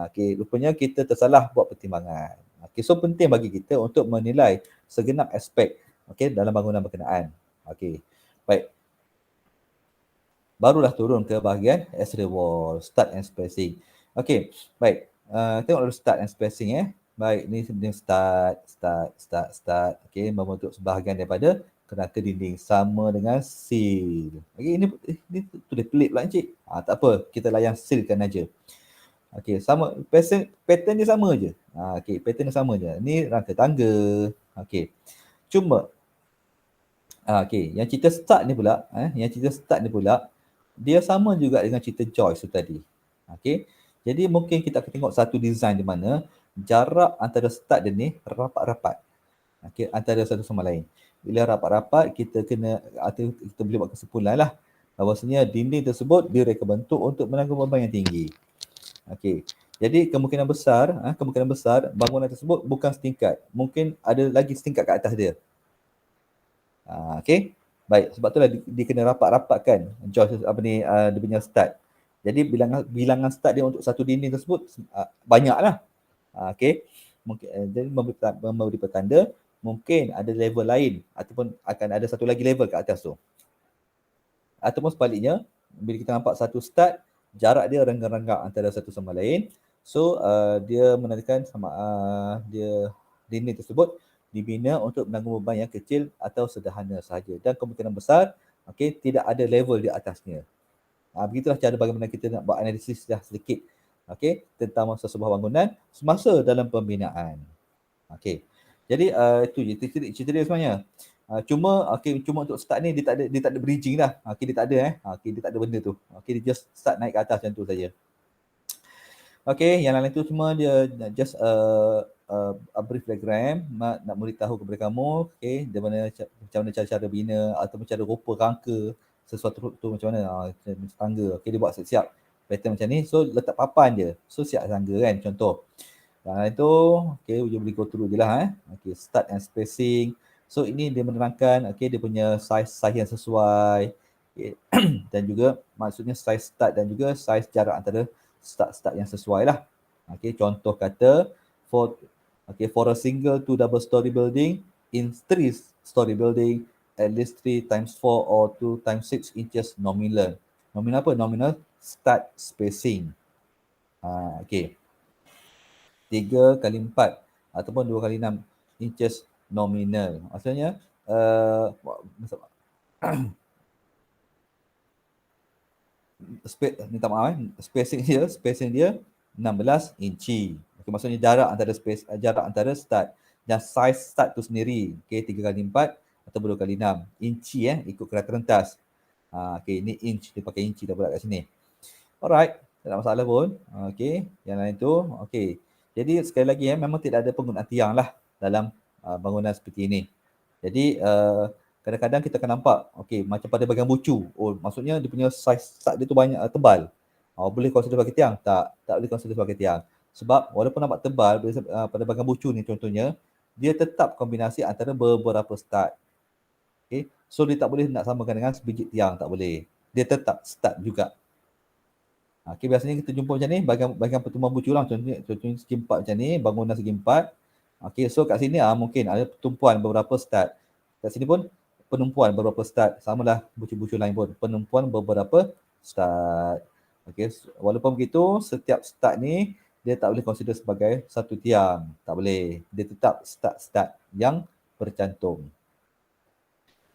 Okay, rupanya kita tersalah buat pertimbangan. Okay, so penting bagi kita untuk menilai segenap aspek dalam bangunan berkenaan. Okay, baik. Barulah turun ke bahagian exterior wall, start and spacing. Okay, baik. Tengok dulu start and spacing Baik, ni dia start. Okey, membentuk sebahagian daripada kerangka dinding sama dengan seal. Okey, ini tulis pelik pula encik. Tak apa, kita layan sealkan aja. Okey, sama pattern dia sama je. Okey, pattern dia sama je. Ni rangka tangga. Okey. Cuma okey, yang cerita start ni pula, dia sama juga dengan cerita Joyce tu tadi. Okey. Jadi mungkin kita akan tengok satu design di mana jarak antara start dia ni rapat-rapat. Okey, antara satu sama lain. Bila rapat-rapat, kita boleh buat kesimpulan lah bahawasanya dinding tersebut direka bentuk untuk menanggung beban yang tinggi. Okey. Jadi kemungkinan besar bangunan tersebut bukan setingkat. Mungkin ada lagi setingkat kat atas dia. Okey. Baik, sebab itulah dia kena rapat-rapatkan dia punya start. Jadi bilangan start dia untuk satu dinding tersebut banyaklah. Okey. Mungkin jadi memberi petanda mungkin ada level lain ataupun akan ada satu lagi level kat atas tu. Ataupun sebaliknya, bila kita nampak satu start, jarak dia renggang-renggang antara satu sama lain. So, dia menandakan dia dinding tersebut dibina untuk menanggung beban yang kecil atau sederhana sahaja. Dan kemungkinan besar, tidak ada level di atasnya. Begitulah cara bagaimana kita nak buat analisis dah sedikit tentang sebuah bangunan semasa dalam pembinaan. Jadi itu je cerita dia sebenarnya. Cuma untuk start ni dia tak ada bridging dah. Dia tak ada dia tak ada benda tu. Dia just start naik ke atas macam tu saja. Yang lain tu semua dia just a brief diagram nak beritahu kepada kamu macam mana cara bina atau cara rupa rangka sesuatu tu macam mana tangga. Dia buat siap pattern macam ni. So letak papan je. So siap tangga kan contoh. Itu you boleh go through je lah start and spacing. So ini dia menerangkan dia punya size yang sesuai dan juga maksudnya size start dan juga size jarak antara start yang sesuai lah. Contoh kata for a single 2 double story building in 3 story building at least 3 times 4 or 2 times 6 inches nominal. Nominal apa? Nominal start spacing. 3 kali 4 ataupun 2 kali 6 inches nominal. Maksudnya minta maaf spacing dia 16 inci. Maksudnya jarak antara start dan size start tu sendiri 3 kali 4 atau 2 kali 6 inci ikut kereta rentas. Ni inch, dia pakai inci dah pula kat sini. Alright, tak ada masalah pun. Yang lain tu jadi sekali lagi memang tidak ada penggunaan tiang lah dalam bangunan seperti ini. Jadi kadang-kadang kita akan nampak macam pada bahagian bucu. Maksudnya dia punya size start dia tu banyak tebal. Boleh consider sebagai tiang? Tak boleh consider sebagai tiang. Sebab walaupun nampak tebal pada bahagian bucu ni contohnya, dia tetap kombinasi antara beberapa start. So dia tak boleh nak samakan dengan sebiji tiang, tak boleh. Dia tetap start juga. Biasanya kita jumpa macam ni bahagian pertemuan bucu lah. Contohnya segi empat macam ni, bangunan segi empat. So kat sini mungkin ada pertumpuan beberapa start. Kat sini pun penumpuan beberapa start. Samalah bucu-bucu lain pun. Penumpuan beberapa start. Walaupun begitu, setiap start ni dia tak boleh consider sebagai satu tiang. Tak boleh. Dia tetap start yang bercantum.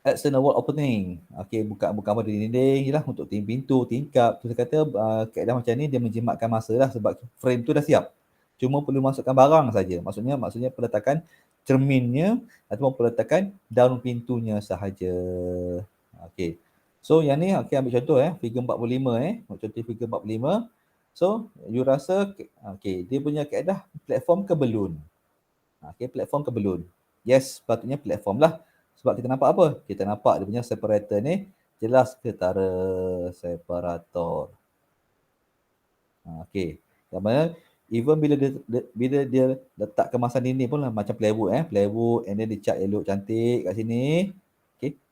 External wall opening. Buka apa di dinding je lah untuk pintu, tingkap. Saya kata kaedah macam ni dia menjimatkan masa lah sebab frame tu dah siap. Cuma perlu masukkan barang saja. Maksudnya peletakan cerminnya ataupun peletakan daun pintunya sahaja. So yang ni ambil contoh figure 45 contoh figure 45. So you rasa dia punya kaedah platform ke belun? Platform ke belun. Yes, sepatutnya platform lah. Sebab kita nampak apa? Kita nampak dia punya separator ni jelas ketara separator. Yang mana even bila dia letak kemasan dinding pun macam plywood plywood and then dia cat elok cantik kat sini.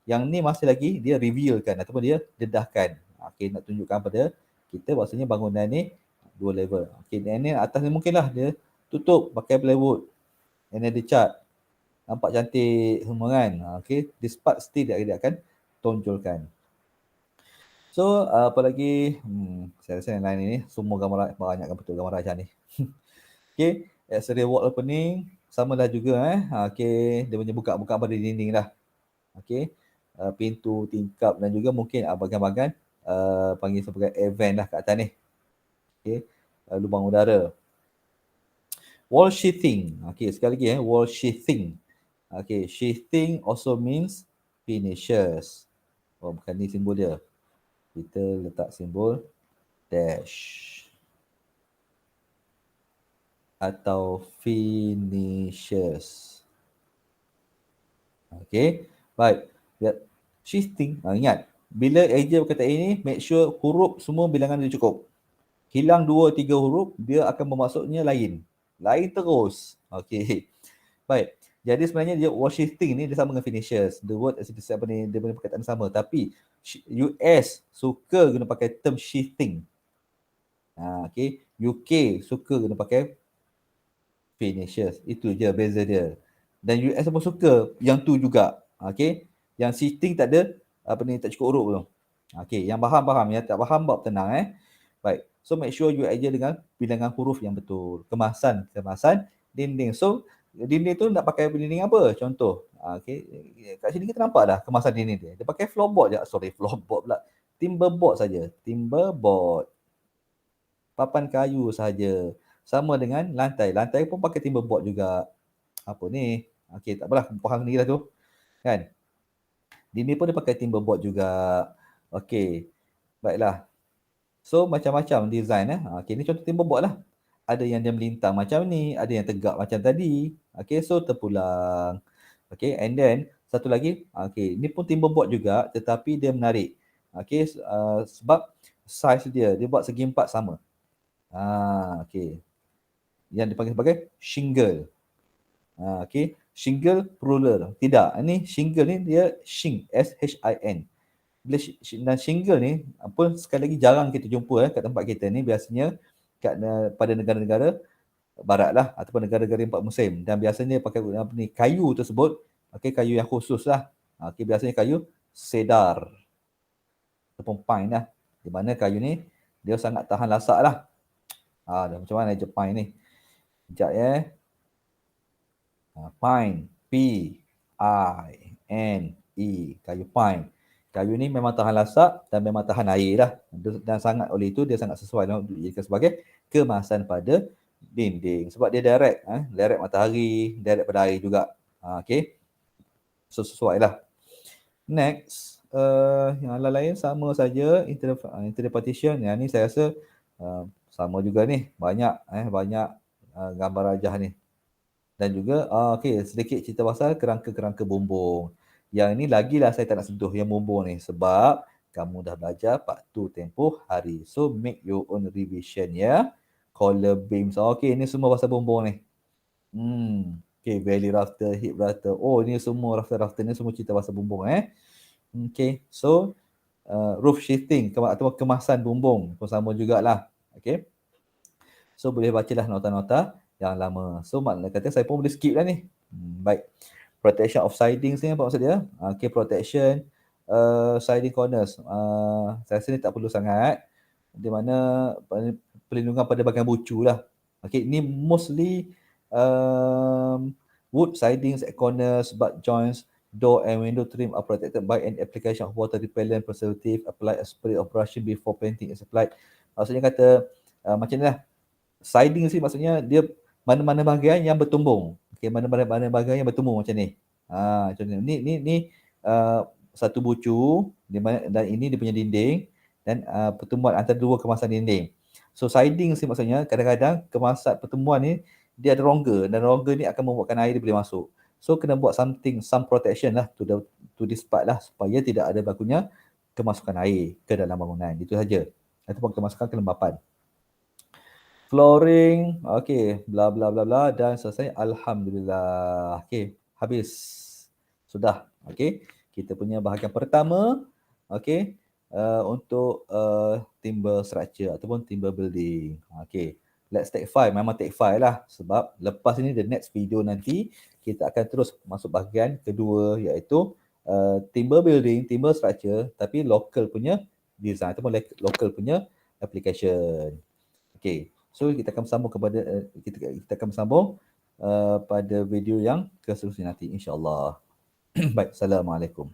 Yang ni masih lagi dia revealkan ataupun dia dedahkan. Nak tunjukkan pada kita bahasanya bangunan ni 2 level. Dan ni atas ni mungkinlah dia tutup pakai plywood and then dia cat. Nampak cantik semua kan. This part still dia akan tonjolkan. So apa lagi? Saya rasa yang lain ni semua gambar banyak betul gambar macam ni. exterior wall opening sama dah juga okey, dia punya buka-buka pada dinding dah. Okey. Pintu, tingkap dan juga mungkin bahagian-bahagian panggil sebagai air vent lah kat atas ni. Okey. Lubang udara. Wall sheathing. Okey, sekali lagi wall sheathing. Okey, sheathing also means finishes. Oh, bukan ni simbol dia. Kita letak simbol dash atau finishes. Okey. Baik. Shifting. Ingat, bila eja berkata ini, make sure huruf semua bilangan dia cukup. Hilang 2-3 huruf, dia akan bermaksudnya lain. Lain terus. Okey. Baik. Jadi sebenarnya dia wall shifting ni dia sama dengan finishes. The word apa ni, dia punya perkataan sama. Tapi US suka guna pakai term shifting. Okey. UK suka guna pakai finishes. Itu je beza dia. Dan US pun suka yang tu juga. Okey. Yang shifting tak ada tak cukup huruf tu. Okey, yang faham, yang tak faham buat tenang Baik. So make sure you aja dengan bilangan huruf yang betul. Kemasan dinding. So dinding tu nak pakai dinding apa? Contoh. Okey. Kat sini kita nampak dah kemasan dinding dia. Dia pakai floorboard je. Floorboard pula. Timberboard saja. Timberboard. Papan kayu saja. Sama dengan lantai. Lantai pun pakai timberboard juga. Apa ni? Okey, tak apalah, faham ni lah tu. Kan? Dinding pun dia pakai timberboard juga. Okey. Baiklah. So macam-macam design Okey, ni contoh timberboard lah. Ada yang dia melintang macam ni, ada yang tegak macam tadi. Okey, so terpulang. Okey, and then satu lagi, okey, ni pun timberboard juga tetapi dia menarik. Okey, sebab size dia buat segi empat sama. Okey. Yang dipanggil sebagai shingle. Okey, shingle ruler. Tidak, ni shingle ni dia S-H-I-N. Bila dan shingle ni pun sekali lagi jarang kita jumpa kat tempat kita ni, biasanya pada negara-negara barat lah ataupun negara-negara empat musim, dan biasanya pakai kayu tersebut, kayu yang khusus lah. Biasanya kayu cedar ataupun pine lah, di mana kayu ni dia sangat tahan lasak lah. Macam mana je pine ni? Sekejap pine, P-I-N-E, kayu pine. Kayu ni memang tahan lasak dan memang tahan air lah. Dan sangat oleh itu dia sangat sesuai untuk dijadikan sebagai kemasan pada dinding. Sebab dia direct matahari, direct pada air juga. Okey. So sesuai lah. Next, yang lain sama saja, interior partition. Yang ni saya rasa sama juga ni. Banyak gambar rajah ni. Dan juga sedikit cerita pasal kerangka-kerangka bumbung. Yang ini lagilah saya tak nak sentuh yang bumbung ni sebab kamu dah belajar part 2 tempoh hari. So make your own revision Collar beams. Okey, ini semua pasal bumbung ni. Okey, valley rafter, hip rafter. Oh, ini semua rafter ni semua cerita pasal bumbung Okey, so roof shifting atau kemasan bumbung pun sama jugalah. Okey. So boleh bacalah nota-nota yang lama. So maknanya kata saya pun boleh skip lah ni. Baik. Protection of sidings ni apa maksud dia? Okay, protection siding corners. Saya rasa ni tak perlu sangat. Di mana perlindungan pada bahagian bucu lah. Okay, ni mostly wood sidings at corners, butt joints, door and window trim are protected by an application of water repellent preservative applied as spray of brushing before painting is applied. Maksudnya kata macam ni lah. Siding sih maksudnya dia mana-mana bahagian yang bertumbung. Okey, mana-mana bahagian yang bertumbung macam ni. Contoh ni satu bucu dan ini dia punya dinding dan pertemuan antara dua kemasan dinding. So siding sih maksudnya kadang-kadang kemasan pertemuan ni dia ada rongga dan rongga ni akan membuatkan air dia boleh masuk. So kena buat some protection lah to this part lah supaya tidak ada berlakunya kemasukan air ke dalam bangunan. Itu saja. Ataupun kemasukan kelembapan. Flooring, okey, bla bla bla bla dan selesai. Alhamdulillah. Okey, habis. Sudah. Okey. Kita punya bahagian pertama, okey, untuk timber structure ataupun timber building. Okey. Let's take 5. Memang take 5 lah sebab lepas ini the next video nanti kita akan terus masuk bahagian kedua iaitu timber building, timber structure tapi local punya design ataupun local punya application. Okey. So kita akan sambung kepada kita akan sambung pada video yang seterusnya nanti insya-Allah. Baik, assalamualaikum.